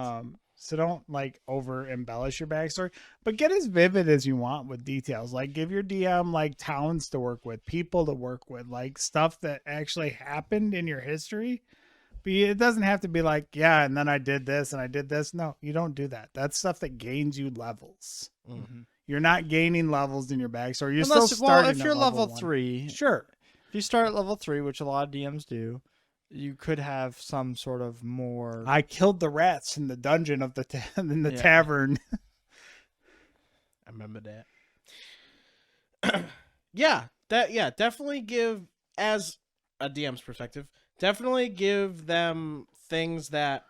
So don't like over embellish your backstory, but get as vivid as you want with details. Like give your DM like towns to work with, people to work with, like stuff that actually happened in your history. But it doesn't have to be like, yeah, and then I did this and I did this. No, you don't do that. That's stuff that gains you levels. Mm-hmm. You're not gaining levels in your backstory. You're still starting. Well, if you're level 3, sure. If you start at level 3, which a lot of DMs do, you could have some sort of more. I killed the rats in the dungeon of the tavern. I remember that. Definitely give, as a DM's perspective, definitely give them things that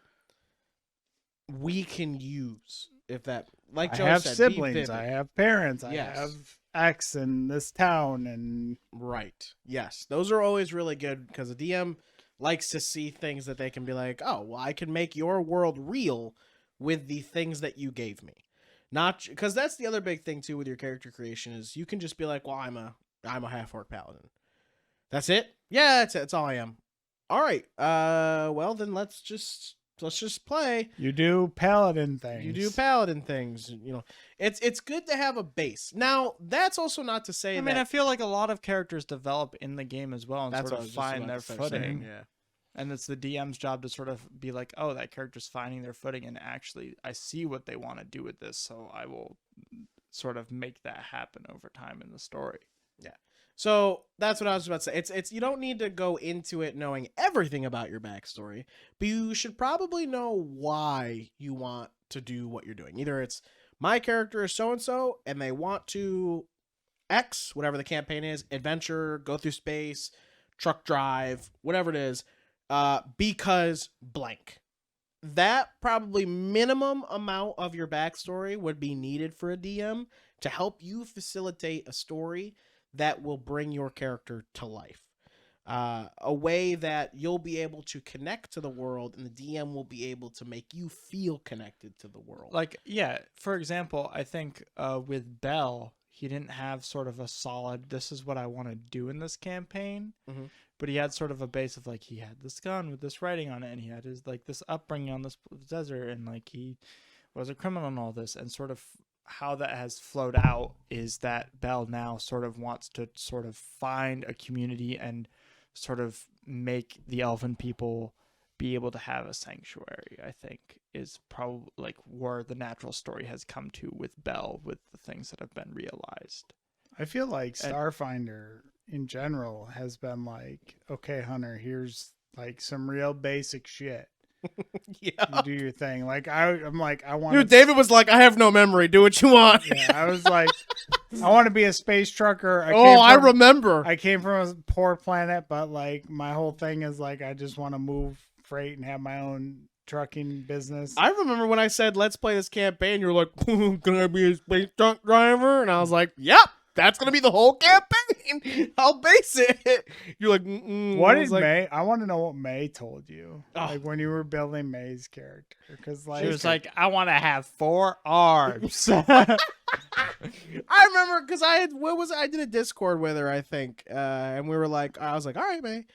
we can use. If that, like Joe said, I have siblings, I have parents, I have X in this town, and right. Yes, those are always really good because a DM likes to see things that they can be like, oh, well, I can make your world real with the things that you gave me. Not because that's the other big thing too with your character creation is you can just be like, well, I'm a half-orc paladin. That's it? Yeah, that's it. That's all I am. All right. Well, then let's just play. You do paladin things. It's good to have a base. Now, that's also not to say that... I feel like a lot of characters develop in the game as well and sort of find their footing. Yeah. And it's the DM's job to sort of be like, oh, that character's finding their footing, and actually I see what they want to do with this, so I will sort of make that happen over time in the story. Yeah. So that's what I was about to say. It's you don't need to go into it knowing everything about your backstory, but you should probably know why you want to do what you're doing. Either it's my character is so-and-so and they want to X, whatever the campaign is, adventure, go through space, truck drive, whatever it is, because blank. That probably minimum amount of your backstory would be needed for a DM to help you facilitate a story that will bring your character to life. A way that you'll be able to connect to the world, and the DM will be able to make you feel connected to the world. Like, yeah, for example, I think with Bell, he didn't have sort of a solid, this is what I want to do in this campaign. Mm-hmm. But he had sort of a base of, like, he had this gun with this writing on it, and he had his, like, this upbringing on this desert, and, like, he was a criminal and all this, and sort of how that has flowed out is that Bell now sort of wants to sort of find a community and sort of make the elven people be able to have a sanctuary, I think, is probably like where the natural story has come to with Bell, with the things that have been realized. I feel like Starfinder in general has been like, okay, Hunter, here's like some real basic shit. Yeah, you do your thing. Like I'm like, I want. Dude, David was like, I have no memory. Do what you want. Yeah, I was like, I want to be a space trucker. I remember. I came from a poor planet, but like my whole thing is like, I just want to move freight and have my own trucking business. I remember when I said, let's play this campaign, you were like, can I be a space truck driver? And I was like, yep, that's going to be the whole campaign. I'll base it. You're like, what is May? I want to know what May told you. Oh. Like when you were building May's character. Because like, she was like, I want to have 4 arms. I remember because I did a Discord with her, I think. And we were like, I was like, all right, May.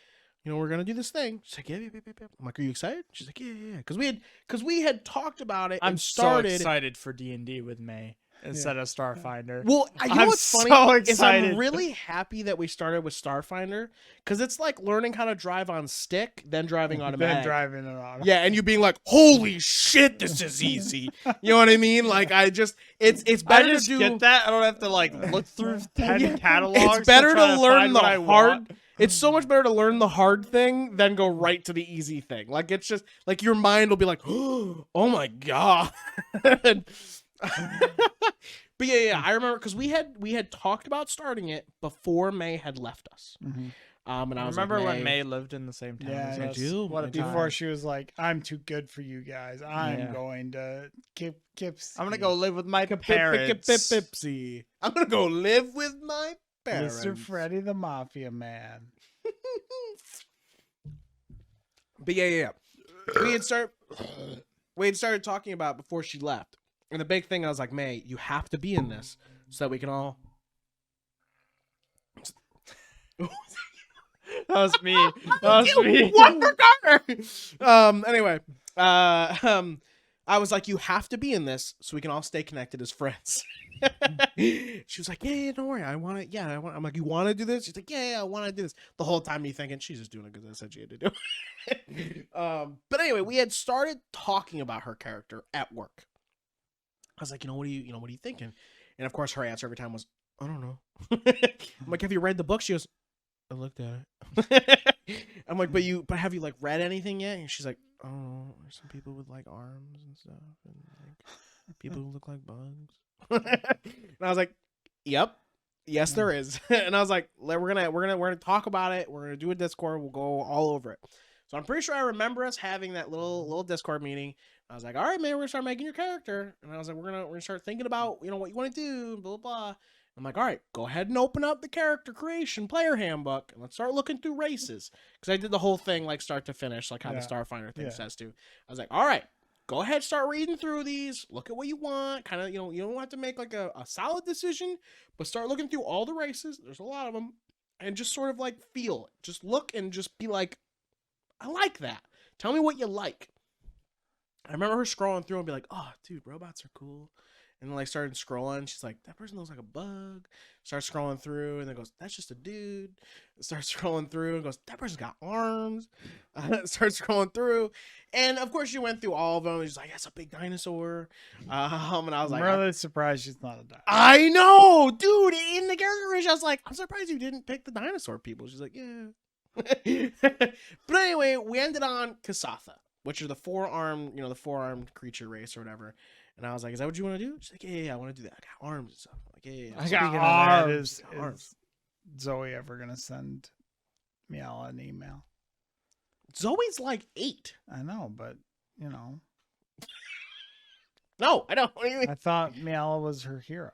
You know, we're gonna do this thing. She's like, yeah. I'm like, are you excited? She's like, yeah. Because we had talked about it. I'm and started. So excited for D&D with May instead of Starfinder. Well, you know what's funny so is I'm really happy that we started with Starfinder because it's like learning how to drive on stick, then driving automatic. Then driving it on. Yeah, and you being like, holy shit, this is easy. You know what I mean? Like it's better I just to do. Get that? I don't have to like look through 10 catalogs. It's better try to learn find the what I hard. want. It's so much better to learn the hard thing than go right to the easy thing. Like it's just like your mind will be like, oh my god. But yeah, I remember because we had talked about starting it before May had left us. Mm-hmm. And I was remember like, when May lived in the same town Yeah, as I us? do. What a Before time. she was like, I'm too good for you guys. I'm going to Kip. I'm gonna go live with my parents. I'm gonna go live with my parents. Mr. Freddy the Mafia Man. But yeah. We had started talking about before she left. And the big thing, I was like, May, you have to be in this so that we can all. That was me. That was me. What for Connor? Anyway, I was like, you have to be in this so we can all stay connected as friends. She was like, yeah, don't worry. I'm like, you want to do this? She's like, yeah, I want to do this. The whole time you thinking she's just doing it because I said she had to do it. But anyway, we had started talking about her character at work. I was like, what are you thinking? And of course, her answer every time was, I don't know. I'm like, have you read the book? She goes, I looked at it. I'm like, but have you like read anything yet? And she's like, oh, there's some people with like arms and stuff, and like people who look like bugs. And I was like, yep, yes, there is. And I was like, we're gonna talk about it. We're gonna do a Discord. We'll go all over it. So I'm pretty sure I remember us having that little Discord meeting. I was like, all right, man, we're gonna start making your character. And I was like, we're gonna start thinking about what you want to do, blah blah. I'm like, all right, go ahead and open up the character creation player handbook and let's start looking through races. Because I did the whole thing like start to finish, like how the Starfinder thing says to. I was like, all right, go ahead, start reading through these. Look at what you want. Kind of, you don't have to make like a solid decision, but start looking through all the races. There's a lot of them. And just sort of like feel it. Just look and just be like, I like that. Tell me what you like. I remember her scrolling through and be like, oh, dude, robots are cool. And then like started scrolling. She's like, that person looks like a bug. Starts scrolling through and then goes, that's just a dude. Starts scrolling through and goes, that person's got arms. Starts scrolling through. And of course she went through all of them. She's like, that's a big dinosaur. And I was like, I'm really surprised she's not a dinosaur. I know, dude. In the character creation, I was like, I'm surprised you didn't pick the dinosaur people. She's like, yeah. But anyway, we ended on Kasatha, which are the four-armed creature race or whatever. And I was like, is that what you want to do? She's like, yeah, I want to do that. I got arms and stuff. I'm like, yeah. I got arms. Is Zoe ever going to send Miala an email? Zoe's like 8. I know, but, No, I don't. What do you mean? I thought Miala was her hero.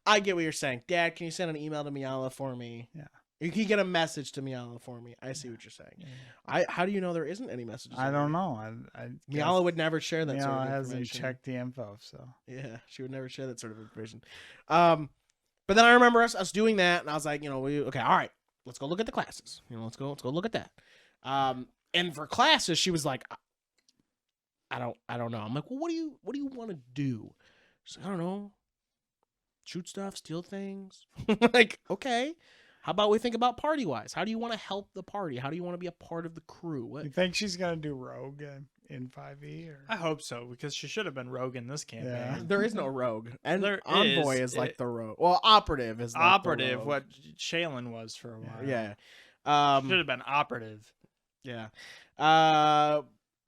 I get what you're saying. Dad, can you send an email to Miala for me? Yeah. You can get a message to Miala for me. I see what you're saying. Yeah. How do you know there isn't any messages? I don't know. Miala would never share that sort of Miala hasn't information. checked the info, so. Yeah, she would never share that sort of information. But then I remember us doing that, and I was like, okay, all right, let's go look at the classes. Let's go look at that. And for classes, she was like, I don't know. I'm like, well, what do you want to do? She's like, I don't know. Shoot stuff, steal things. Like, okay. How about we think about party wise? How do you want to help the party? How do you want to be a part of the crew? What? You think she's gonna do Rogue in 5e? Or? I hope so, because she should have been rogue in this campaign. Yeah. There is no rogue, and There Envoy is like the rogue. Well, operative is like operative. the rogue. What Shaylin was for a while. Yeah. Should have been operative. Yeah.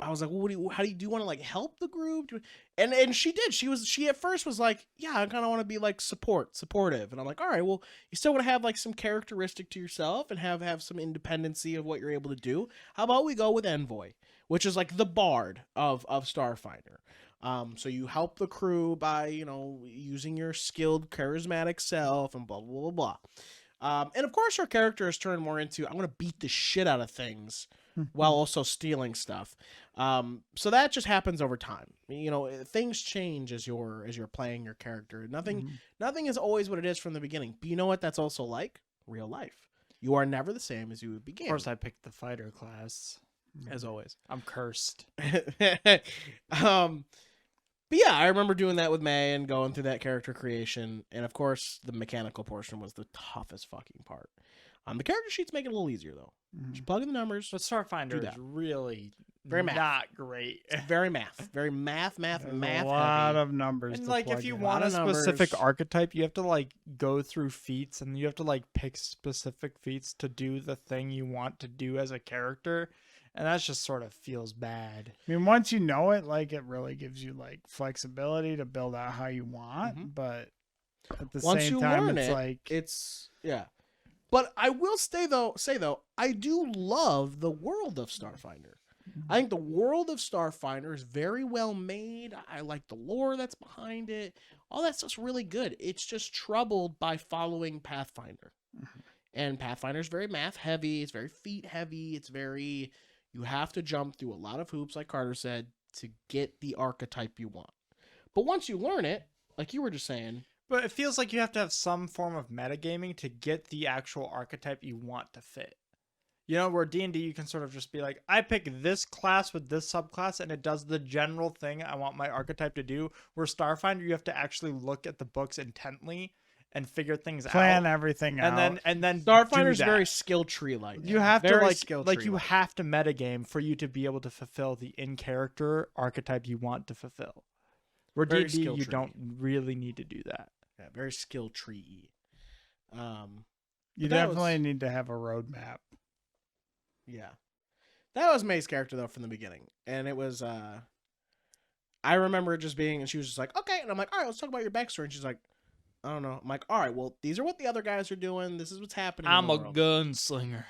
I was like, well, how do you want to like help the group? And she did. She at first was like, yeah, I kind of want to be like supportive. And I'm like, all right, well, you still want to have like some characteristic to yourself and have some independency of what you're able to do. How about we go with Envoy, which is like the bard of Starfinder. So you help the crew by, using your skilled, charismatic self and blah, blah, blah, blah. And of course, her character has turned more into, I'm going to beat the shit out of things while also stealing stuff. So that just happens over time. Things change as you're playing your character. Nothing is always what it is from the beginning. But you know what that's also like? Real life. You are never the same as you began. Of course, I picked the fighter class. As always. I'm cursed. But yeah, I remember doing that with May and going through that character creation. And of course, the mechanical portion was the toughest fucking part. The character sheets make it a little easier, though. Just plug in the numbers. But Starfinder is really very not great. It's very math. Very math. A lot of numbers. And to like, plug if you in. want a specific archetype, you have to like go through feats, and you have to like pick specific feats to do the thing you want to do as a character. And that just sort of feels bad. I mean, once you know it, like, it really gives you like flexibility to build out how you want. But at the same time, it's like it's But I will say though, I do love the world of Starfinder. I think the world of Starfinder is very well made. I like the lore that's behind it. All that stuff's really good. It's just troubled by following Pathfinder. And Pathfinder is very math heavy. It's very feat heavy. You have to jump through a lot of hoops, like Carter said, to get the archetype you want. But once you learn it, like you were just saying, but it feels like you have to have some form of metagaming to get the actual archetype you want to fit. Where D&D, you can sort of just be like, I pick this class with this subclass, and it does the general thing I want my archetype to do. Where Starfinder, you have to actually look at the books intently and figure things plan everything out. And then Starfinder is very skill tree like. You have to you have to metagame for you to be able to fulfill the in-character archetype you want to fulfill. Where D&D, you don't really need to do that. Yeah, very skill tree. You definitely need to have a roadmap. Yeah. That was May's character, though, from the beginning. And it was, I remember it just being, and she was just like, okay. And I'm like, all right, let's talk about your backstory. And she's like, I don't know. I'm like, all right, well, these are what the other guys are doing. This is what's happening. I'm a gunslinger.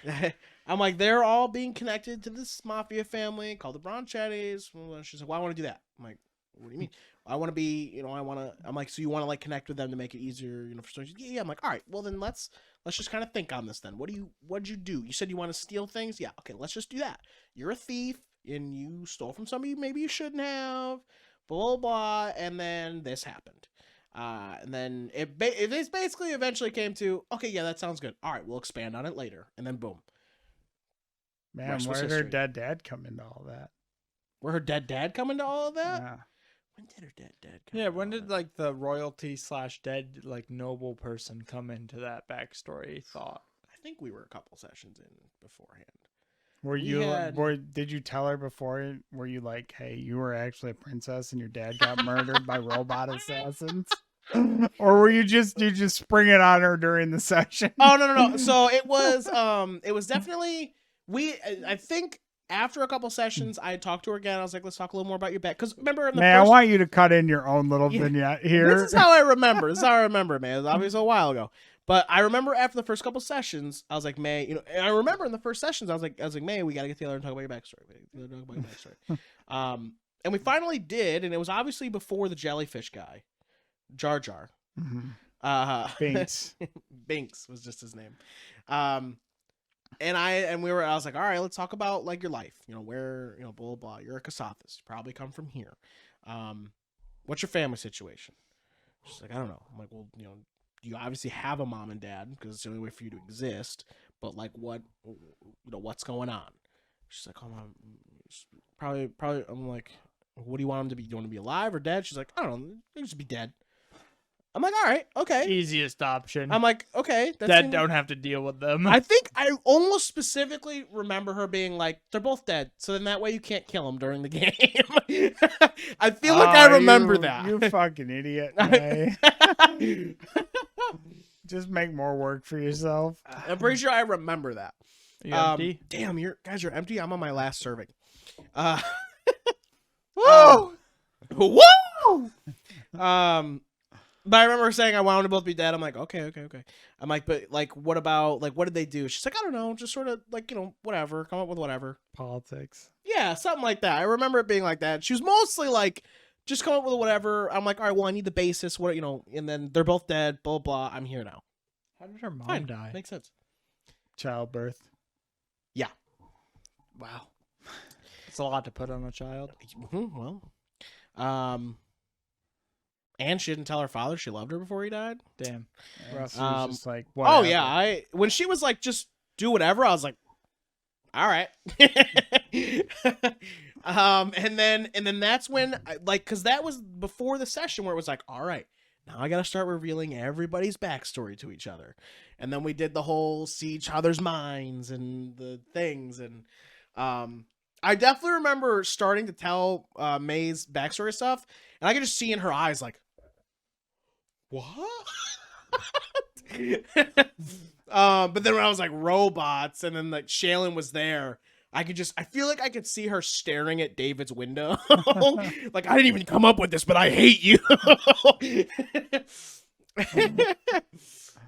I'm like, they're all being connected to this mafia family called the Bronchettis. She's like, well, I want to do that. I'm like, what do you mean? I want to be, I'm like, so you want to like connect with them to make it easier, for stories? Yeah. I'm like, all right, well then let's just kind of think on this then. What'd you do? You said you want to steal things? Yeah. Okay. Let's just do that. You're a thief and you stole from somebody maybe you shouldn't have, blah, blah, blah. And then this happened. And then it basically eventually came to, okay, yeah, that sounds good. All right, we'll expand on it later. And then boom. Man, where did her dead dad come into all that? Where her dead dad come into all of that? Yeah. When did her dad come? Yeah, when did like the royalty / dead like noble person come into that backstory thought? I think we were a couple sessions in beforehand. Did you tell her before? Were you like, hey, you were actually a princess and your dad got murdered by robot assassins? Or were you just spring it on her during the session? Oh no. So it was definitely I think after a couple sessions I talked to her again. I was like, let's talk a little more about your back. Because remember I want you to cut in your own little vignette here. This is how I remember. Man. It was obviously a while ago. But I remember after the first couple sessions, I was like, May, and I remember in the first sessions, I was like, May, we gotta get together and talk about your backstory. And we finally did, and it was obviously before the jellyfish guy, Jar Jar. Binks. Binks was just his name. I was like, all right, let's talk about like your life. You know, where, you know, blah, blah, blah. You're a Kasathas. Probably come from here. What's your family situation? She's like, I don't know. I'm like, well, you know, you obviously have a mom and dad because it's the only way for you to exist. But like, what, you know, what's going on? She's like, oh, probably. I'm like, what do you want him to be? Do you want him to be alive or dead? She's like, I don't know. They just be dead. I'm like, all right, okay. Easiest option. I'm like, okay. That don't have to deal with them. I think I almost specifically remember her being like, they're both dead, so then that way you can't kill them during the game. I feel like I remember that. You fucking idiot. Just make more work for yourself. I'm pretty sure I remember that. You empty? Damn, you're empty. I'm on my last serving. Woo! Woo! But I remember her saying I wanted to both be dead. I'm like, okay. I'm like, but like, what about, like, what did they do? She's like, I don't know, just sort of like, you know, whatever, come up with whatever. Politics. Yeah, something like that. I remember it being like that. She was mostly like, just come up with whatever. I'm like, all right, well, I need the basis, what, you know, and then they're both dead, blah, blah, I'm here now. How did her mom Fine. die? Makes sense. Childbirth. Yeah. Wow. It's a lot to put on a child. Well, and she didn't tell her father she loved her before he died. Damn. Rough. She Um, was just like, Oh whatever. yeah, when she was like, just do whatever, I was like, all right. And then that's when because that was before the session where it was like, all right, now I gotta start revealing everybody's backstory to each other. And then we did the whole see each other's minds and the things, and I definitely remember starting to tell May's backstory stuff, and I could just see in her eyes like, what? But then when I was like robots, and then like Shaylin was there, I feel like I could see her staring at David's window. Like, I didn't even come up with this, but I hate you.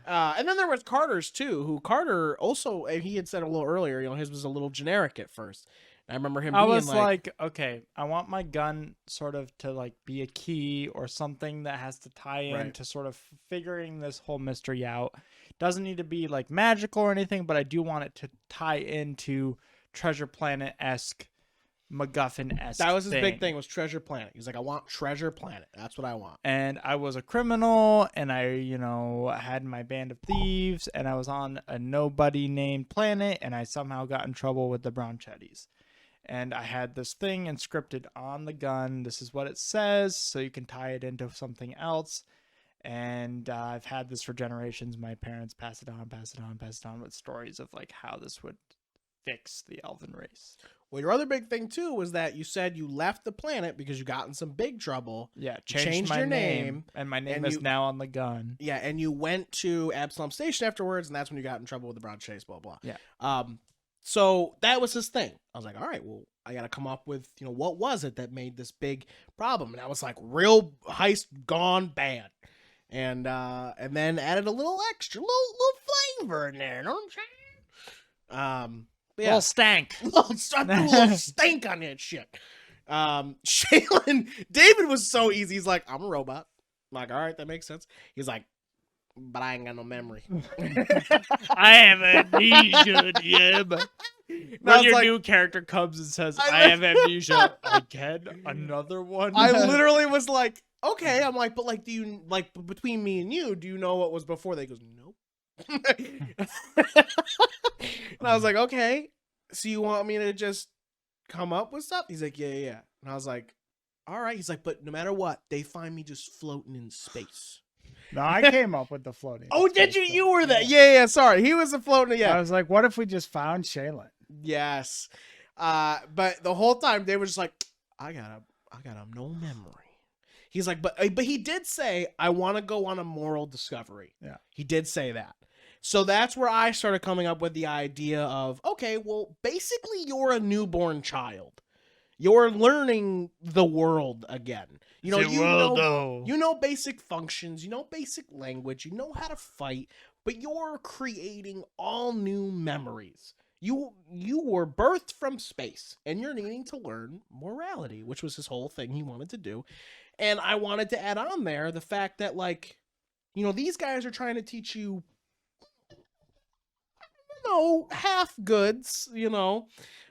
And then there was Carter's too, who Carter also, he had said a little earlier, you know, his was a little generic at first. I remember him being I was like, okay, I want my gun sort of to like be a key or something that has to tie in Right. to sort of figuring this whole mystery out. Doesn't need to be like magical or anything, but I do want it to tie into Treasure Planet-esque, MacGuffin-esque. that was his big thing, was Treasure Planet. He was like, I want Treasure Planet. That's what I want. And I was a criminal, and I, you know, had my band of thieves, and I was on a nobody named planet, and I somehow got in trouble with the Bronchettis. And I had this thing inscripted on the gun. This is what it says, so you can tie it into something else. And I've had this for generations. My parents pass it on with stories of like how this would fix the elven race. Well, your other big thing too was that you said you left the planet because you got in some big trouble. Yeah, You changed my your name, and my name and is you- now on the gun. Yeah, and you went to Absalom Station afterwards, and that's when you got in trouble with the Broad Chase, blah, blah. Yeah. So that was his thing. I was like, all right, well, I got to come up with, you know, what was it that made this big problem? And I was like, real heist gone bad. And then added a little extra, little flavor in there. You know what I'm saying? But yeah. Well, stank. I put a little stink on that shit. Shaylin, David was so easy. He's like, I'm a robot. I'm like, all right, that makes sense. He's like, but I ain't got no memory. I have amnesia, Jim. I When was your like- new character comes and says, I I have amnesia again, another one. I literally was like, okay. I'm like, but like, do you, like, between me and you, do you know what was before that? He goes, nope. And I was like, okay, so you want me to just come up with stuff? He's like, yeah. And I was like, all right. He's like, but no matter what, they find me just floating in space. No, I came up with the floating. Oh, did you? You were that? Yeah. Sorry, he was a floating. Yeah. I was like, what if we just found Shaylin? Yes. But the whole time they were just like, I got no memory. He's like, but he did say, I want to go on a moral discovery. Yeah. He did say that. So that's where I started coming up with the idea of, okay, well, basically you're a newborn child. You're learning the world again. You know basic functions, you know basic language, you know how to fight, but you're creating all new memories. you were birthed from space, and you're needing to learn morality, which was his whole thing he wanted to do. And I wanted to add on there the fact that, like, you know, these guys are trying to teach you, half goods,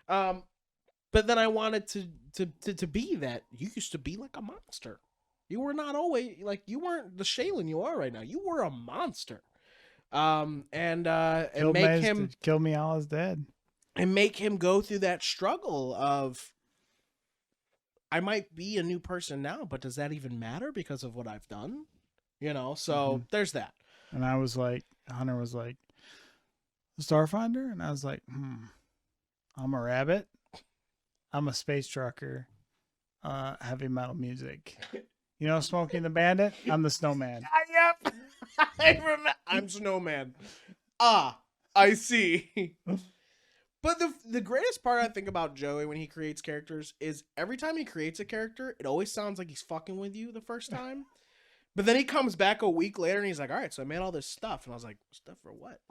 but then I wanted to be that you used to be like a monster. You were not always like, you weren't the Shaylin you are right now. You were a monster. And make him kill me all is dead. And make him go through that struggle of, I might be a new person now, but does that even matter because of what I've done? So there's that. And I was like, Hunter was like, Starfinder? And I was like, I'm a rabbit. I'm a space trucker. Heavy metal music. Smokey and the Bandit? I'm the Snowman. Yep. I'm Snowman. I see. But the greatest part I think about Joey when he creates characters is every time he creates a character, it always sounds like he's fucking with you the first time. But then he comes back a week later and he's like, all right, so I made all this stuff. And I was like, stuff for what?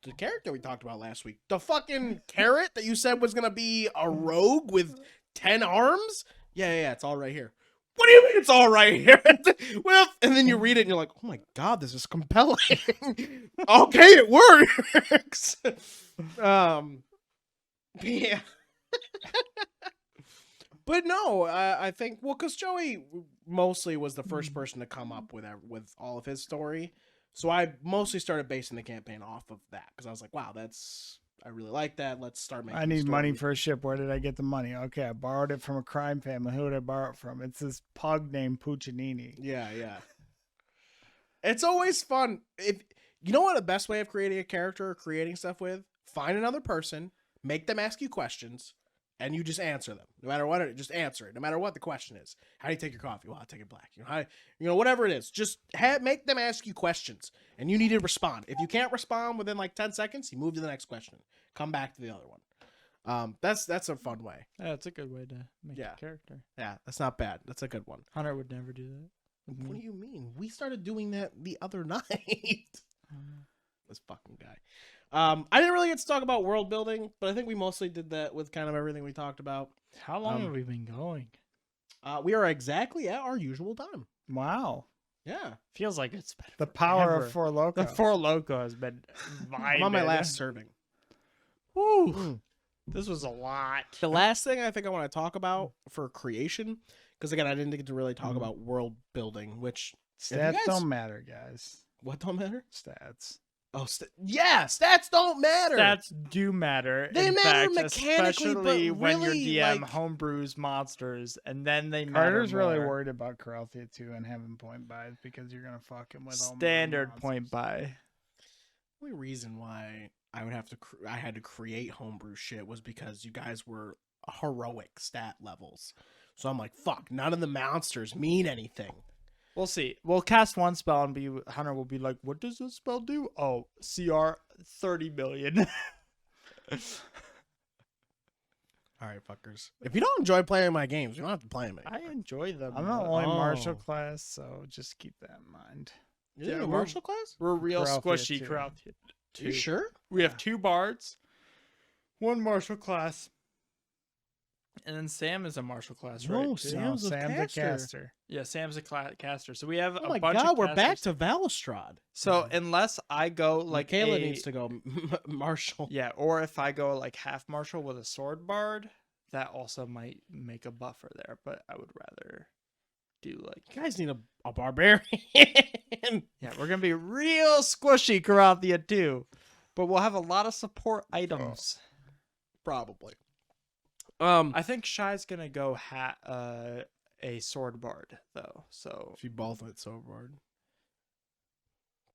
The character we talked about last week. The fucking carrot that you said was going to be a rogue with 10 arms? Yeah, it's all right here. What do you mean it's all right here? Well, and then you read it and you're like, oh my God, this is compelling. Okay, it works. Yeah. But no, I think, because Joey mostly was the first person to come up with all of his story. So I mostly started basing the campaign off of that because I was like, wow, I really like that. Let's start making I need money for a ship. Where did I get the money? Okay, I borrowed it from a crime family. Who did I borrow it from? It's this pug named Puccinini. Yeah. It's always fun. If you know what the best way of creating a character or creating stuff with? Find another person, make them ask you questions, and you just answer them. No matter what, just answer it. No matter what the question is. How do you take your coffee? Well, I take it black. Whatever it is. Just make them ask you questions, and you need to respond. If you can't respond within like 10 seconds, you move to the next question. Come back to the other one. That's a fun way. Yeah, it's a good way to make a character. Yeah, that's not bad. That's a good one. Hunter would never do that. What do you mean? We started doing that the other night. This fucking guy. I didn't really get to talk about world building, but I think we mostly did that with kind of everything we talked about. How long have we been going? We are exactly at our usual time. Wow. Yeah. Feels like it's been the power forever. of Four Loko. The Four Loko has been vibing. I'm on my last serving. Woo. This was a lot. The last thing I think I want to talk about for creation, because again, I didn't get to really talk about world building, which stats don't matter, guys. What don't matter? Stats. Oh, stats don't matter. Stats do matter. They matter mechanically, especially but when really, your DM like, homebrews monsters, and then they Carter's matter really more. worried about Corelthia too and having point buys because you're gonna fuck him with standard point buy. The only reason why I would have to I had to create homebrew shit was because you guys were heroic stat levels. So I'm like, fuck, none of the monsters mean anything. We'll see. We'll cast one spell and Hunter will be like, what does this spell do? Oh, CR 30 million. All right, fuckers. If you don't enjoy playing my games, you don't have to play them. I enjoy them. I'm the only martial class, so just keep that in mind. You're a martial class? We're real Corelthia squishy. too. Corelthia too. You sure? We have 2 bards, 1 martial class, and then Sam is a martial class, right? No, Sam's a caster. Yeah, Sam's a caster. So we have Oh a my bunch god, of we're back casters. to Valestrad. So unless I go like Kayla needs to go martial. Yeah, or if I go like half martial with a sword bard, that also might make a buffer there. But I would rather do like, you guys need a barbarian. Yeah, we're gonna be real squishy Corelthia too, but we'll have a lot of support items. Probably. I think Shy's gonna go a sword bard though. So she both went sword bard.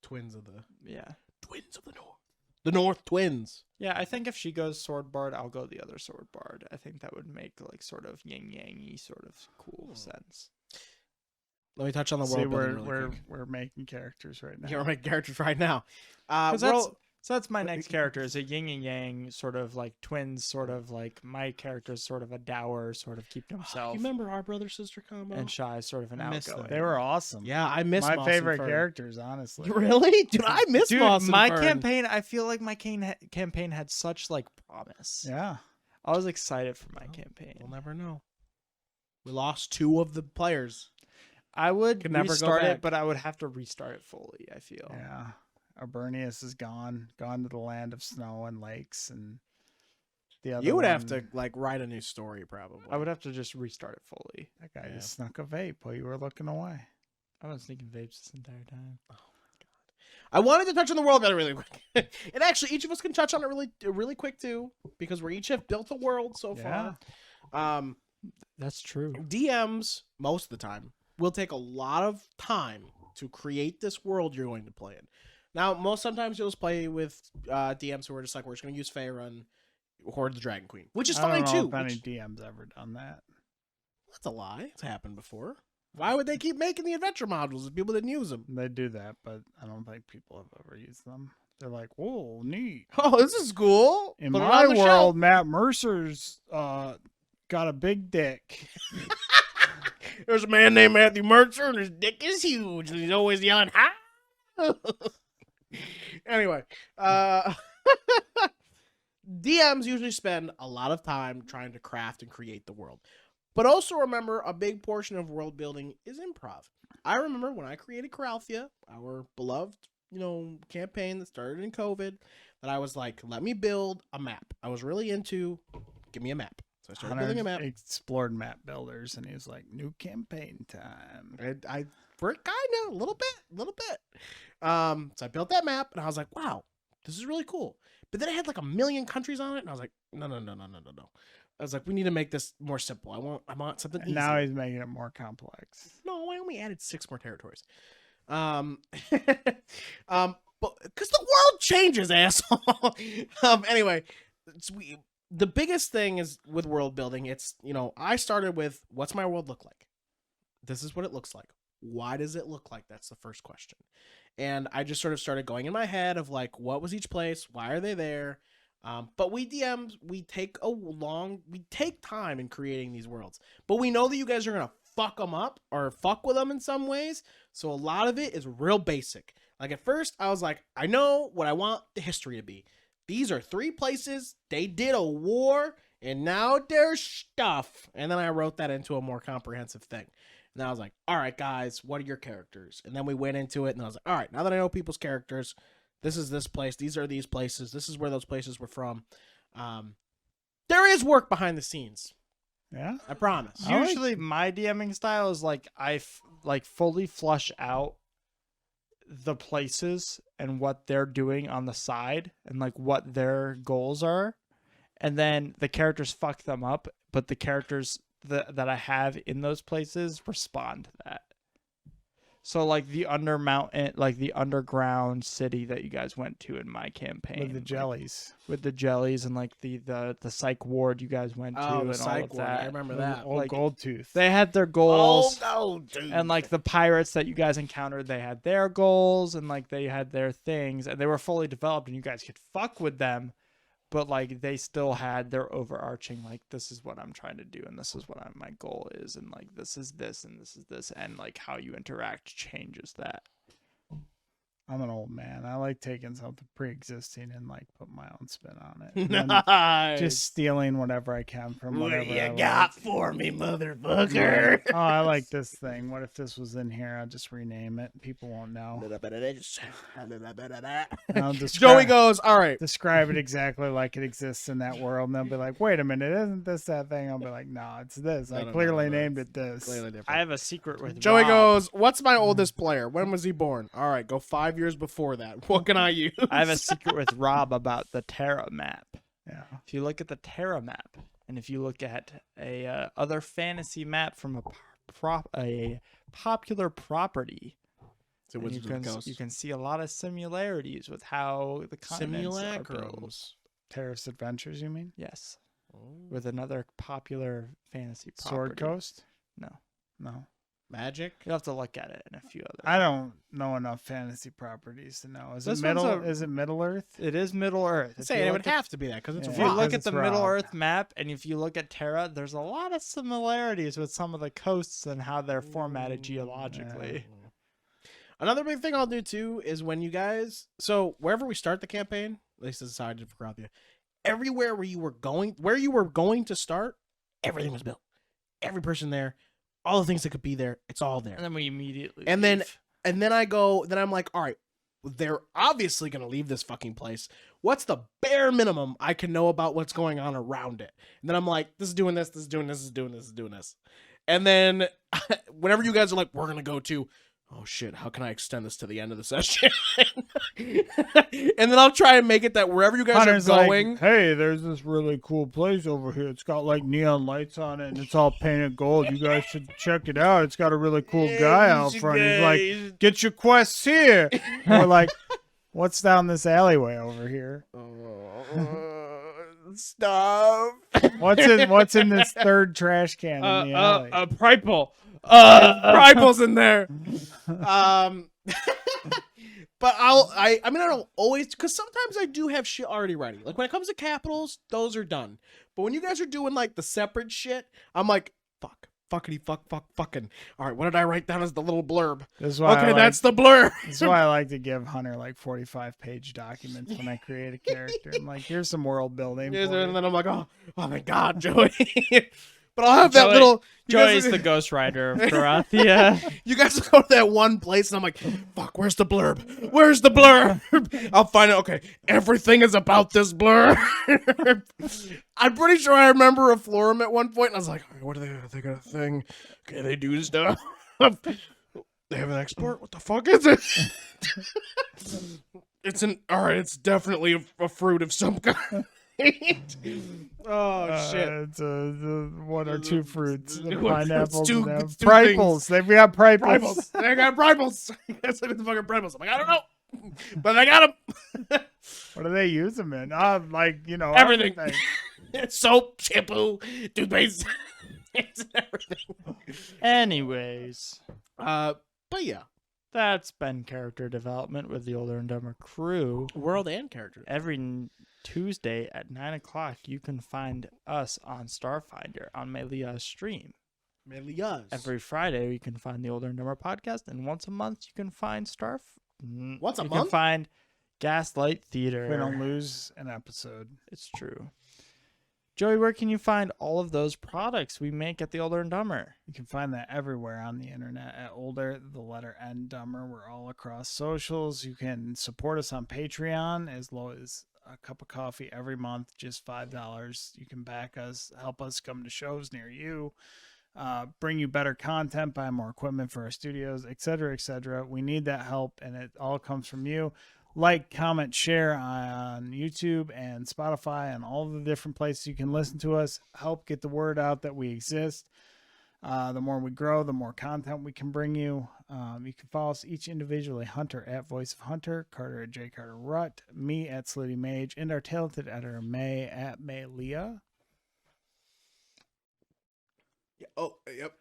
Twins of the North. The North twins. Yeah, I think if she goes sword bard, I'll go the other sword bard. I think that would make like sort of yin yangy sort of cool sense. Let me touch on the world building really quick. We're making characters right now. Yeah, we're making characters right now. Because So that's my next character, is a yin and yang, sort of like twins, sort of like my character's sort of a dour, sort of keep to himself. You remember our brother-sister combo? And Shy, sort of an I miss outgoing. They were awesome. Yeah, I miss my Moss and favorite Fern. characters, honestly. Really? Dude, I miss Moss and my Fern. campaign, I feel like my campaign had such like promise. Yeah. I was excited for my campaign. We'll never know. We lost 2 of the players. I would Could never go restart back. it, but I would have to restart it fully, I feel. Yeah. Arbernius is gone to the land of snow and lakes, and the other You would have one- to like write a new story, probably. I would have to just restart it fully. That guy Yeah. just snuck a vape while you were looking away. I've been sneaking vapes this entire time. I wanted to touch on the world builder really quick. And actually, each of us can touch on it really quick too, because we each have built a world so far. That's true. DMs, most of the time, will take a lot of time to create this world you're going to play in. Now, sometimes you'll just play with DMs who are just like, we're just going to use Feyre and Horde the Dragon Queen, which is fine I don't too. know if any DM's ever done that. That's a lie. It's happened before. Why would they keep making the adventure modules if people didn't use them? They do that, but I don't think people have ever used them. They're like, whoa, neat. Oh, this is cool. In Put it my on the world, shelf. Matt Mercer's got a big dick. There's a man named Matthew Mercer, and his dick is huge, and he's always yelling, "Ha!" Anyway, DMs usually spend a lot of time trying to craft and create the world. But also remember, a big portion of world building is improv. I remember when I created Coralthea, our beloved, campaign that started in COVID, that I was like, let me build a map. I was really into, give me a map. So I started building a map. Explored map builders, and he was like, new campaign time. I for kind of a little bit. So I built that map, and I was like, wow, this is really cool. But then it had like 1 million countries on it, and I was like, no. I was like, we need to make this more simple. I want something easy. Now he's making it more complex. No, I only added 6 more territories. But because the world changes, asshole. Anyway, the biggest thing is with world building. It's I started with, what's my world look like? This is what it looks like. Why does it look like? That's the first question. And I just sort of started going in my head of like, what was each place? Why are they there? But we DMs, we take time in creating these worlds. But we know that you guys are going to fuck them up or fuck with them in some ways. So a lot of it is real basic. Like at first I was like, I know what I want the history to be. These are 3 places. They did a war and now there's stuff. And then I wrote that into a more comprehensive thing. And I was like, all right, guys, what are your characters? And then we went into it and I was like, all right, now that I know people's characters, this is this place. These are these places. This is where those places were from. There is work behind the scenes. Yeah, I promise. Usually my DMing style is like I fully flush out the places and what they're doing on the side and like what their goals are, and then the characters fuck them up, but the characters that I have in those places respond to that. So like the underground city that you guys went to in my campaign with the jellies, and like the psych ward you guys went to, and all of that. I remember that. Old like, Gold Tooth. They had their goals. Gold Tooth. And like the pirates that you guys encountered, they had their goals and like they had their things, and they were fully developed, and you guys could fuck with them, but like they still had their overarching, like, this is what I'm trying to do, and this is what my goal is, and like this is this, and this is this, and like how you interact changes that. I'm an old man. I like taking something pre-existing and like put my own spin on it. And then Nice. just stealing whatever I can from whatever What you I got like. for me, motherfucker? Oh, I like this thing. What if this was in here? I'll just rename it. People won't know. And I'll Joey goes, all right. describe it exactly like it exists in that world, and they'll be like, "Wait a minute, isn't this that thing?" I'll be like, "No, it's this. I clearly named it this." Clearly different. I have a secret with Joey Rob. goes, what's my oldest player? When was he born? All right, go 5 years before that. What can I use? I have a secret with Rob about the Terra map. Yeah. If you look at the Terra map, and if you look at a other fantasy map from a popular property, So and you can see a lot of similarities with how the continents are built. Simulacrums. Terrace Adventures, you mean? Yes, with another popular fantasy property. Sword Coast? No, No. Magic. You'll have to look at it and a few other. I don't know enough fantasy properties to know. Is This it one's Middle? a- Is it Middle Earth? It is Middle Earth. If Say you it look would at- have to be that because it's Yeah. If a you rock. look Because at the it's Middle rock. Earth map and if you look at Terra, there's a lot of similarities with some of the coasts and how they're formatted geologically. Another big thing I'll do too is when you guys, so wherever we start the campaign, at least this is how I did for Grathia, everywhere where you were going to start, everything was built. Every person there, all the things that could be there, it's all there. And then we immediately And then leave. then I'm like, all right, they're obviously gonna leave this fucking place. What's the bare minimum I can know about what's going on around it? And then I'm like, this is doing this, this is doing this, this is doing this, this is doing this. And then whenever you guys are like, we're gonna go to, oh shit, how can I extend this to the end of the session? And then I'll try and make it that wherever you guys Hunter's are like, going, hey, there's this really cool place over here. It's got like neon lights on it and it's all painted gold. You guys should check it out. It's got a really cool guy out front. He's like, get your quests here. And we're like, what's down this alleyway over here? stop. What's in this third trash can in the alley? Primal. Primal's in there. But I mean, I don't always, because sometimes I do have shit already ready. Like when it comes to capitals, those are done. But when you guys are doing like the separate shit, I'm like, fucking. All right, what did I write down as the little blurb? This is why Okay, that's the blurb. This is why I like to give Hunter like 45-page documents when I create a character. I'm like, here's some world building. And for you. then I'm like, oh my god, Joey. But I'll have that Joey- little. Joey's the Ghost Rider of Karathia. You guys go to that one place, and I'm like, fuck, where's the blurb? Where's the blurb? I'll find it. Okay, everything is about this blurb. I'm pretty sure I remember a forum at one point, and I was like, all right, what are they? They got a thing. Okay, they do stuff. They have an export. What the fuck is it? It's definitely a fruit of some kind. Oh shit! It's one or two fruits: the What- pineapples, two- and it's two priples. They've got priples. Primals. They got primals. You guys look at the fucking primals. I'm like, I don't know, but I got them. What do they use them in? Like Everything. It's soap, shampoo, toothpaste. It's everything. Anyways, But yeah, that's been character development with the Older and Dumber crew. world and character. Every Tuesday at 9 o'clock, you can find us on Starfinder on Melia's stream. Melia's. Every Friday, you can find the Older and Dumber podcast, and once a month, you can find Once a you month? can find Gaslight Theater. We don't lose an episode. It's true. Joey, where can you find all of those products we make at the Older and Dumber? You can find that everywhere on the internet at Older, the letter N, Dumber. We're all across socials. You can support us on Patreon as low as a cup of coffee every month, just $5. You can back us, help us come to shows near you, bring you better content, buy more equipment for our studios, etc., etc. We need that help, and it all comes from you. Like, comment, share on YouTube and Spotify and all the different places you can listen to us. Help get the word out that we exist. The more we grow, the more content we can bring you. You can follow us each individually. Hunter at Voice of Hunter, Carter at J. Carter Rutt, me at Slitty Mage, and our talented editor May at Mellia. Oh, yep.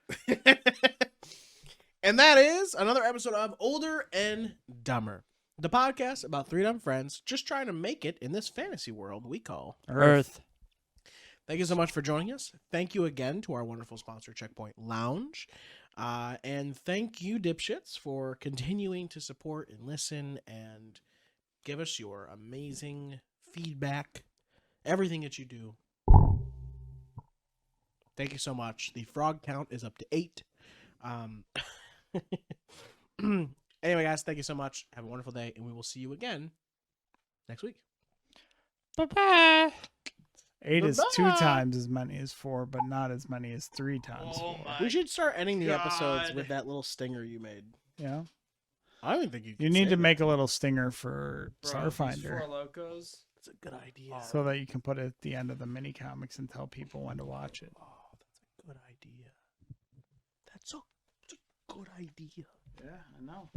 And that is another episode of Older and Dumber, the podcast about three dumb friends just trying to make it in this fantasy world we call Earth. Thank you so much for joining us. Thank you again to our wonderful sponsor, Checkpoint Lounge. And thank you, dipshits, for continuing to support and listen and give us your amazing feedback, everything that you do. Thank you so much. The frog count is up to 8. Anyway, guys, thank you so much. Have a wonderful day, and we will see you again next week. Bye-bye. 8 is 2 Bye-bye. times as many as 4, but not as many as 3 times 4. We should start ending the episodes God. with that little stinger you made. Yeah. I don't think you can You need say to that. make a little stinger for Bro, Starfinder. these 4 Lokos. It's a good idea. So that you can put it at the end of the mini comics and tell people when to watch it. Oh, that's a good idea. That's a good idea. Yeah, I know.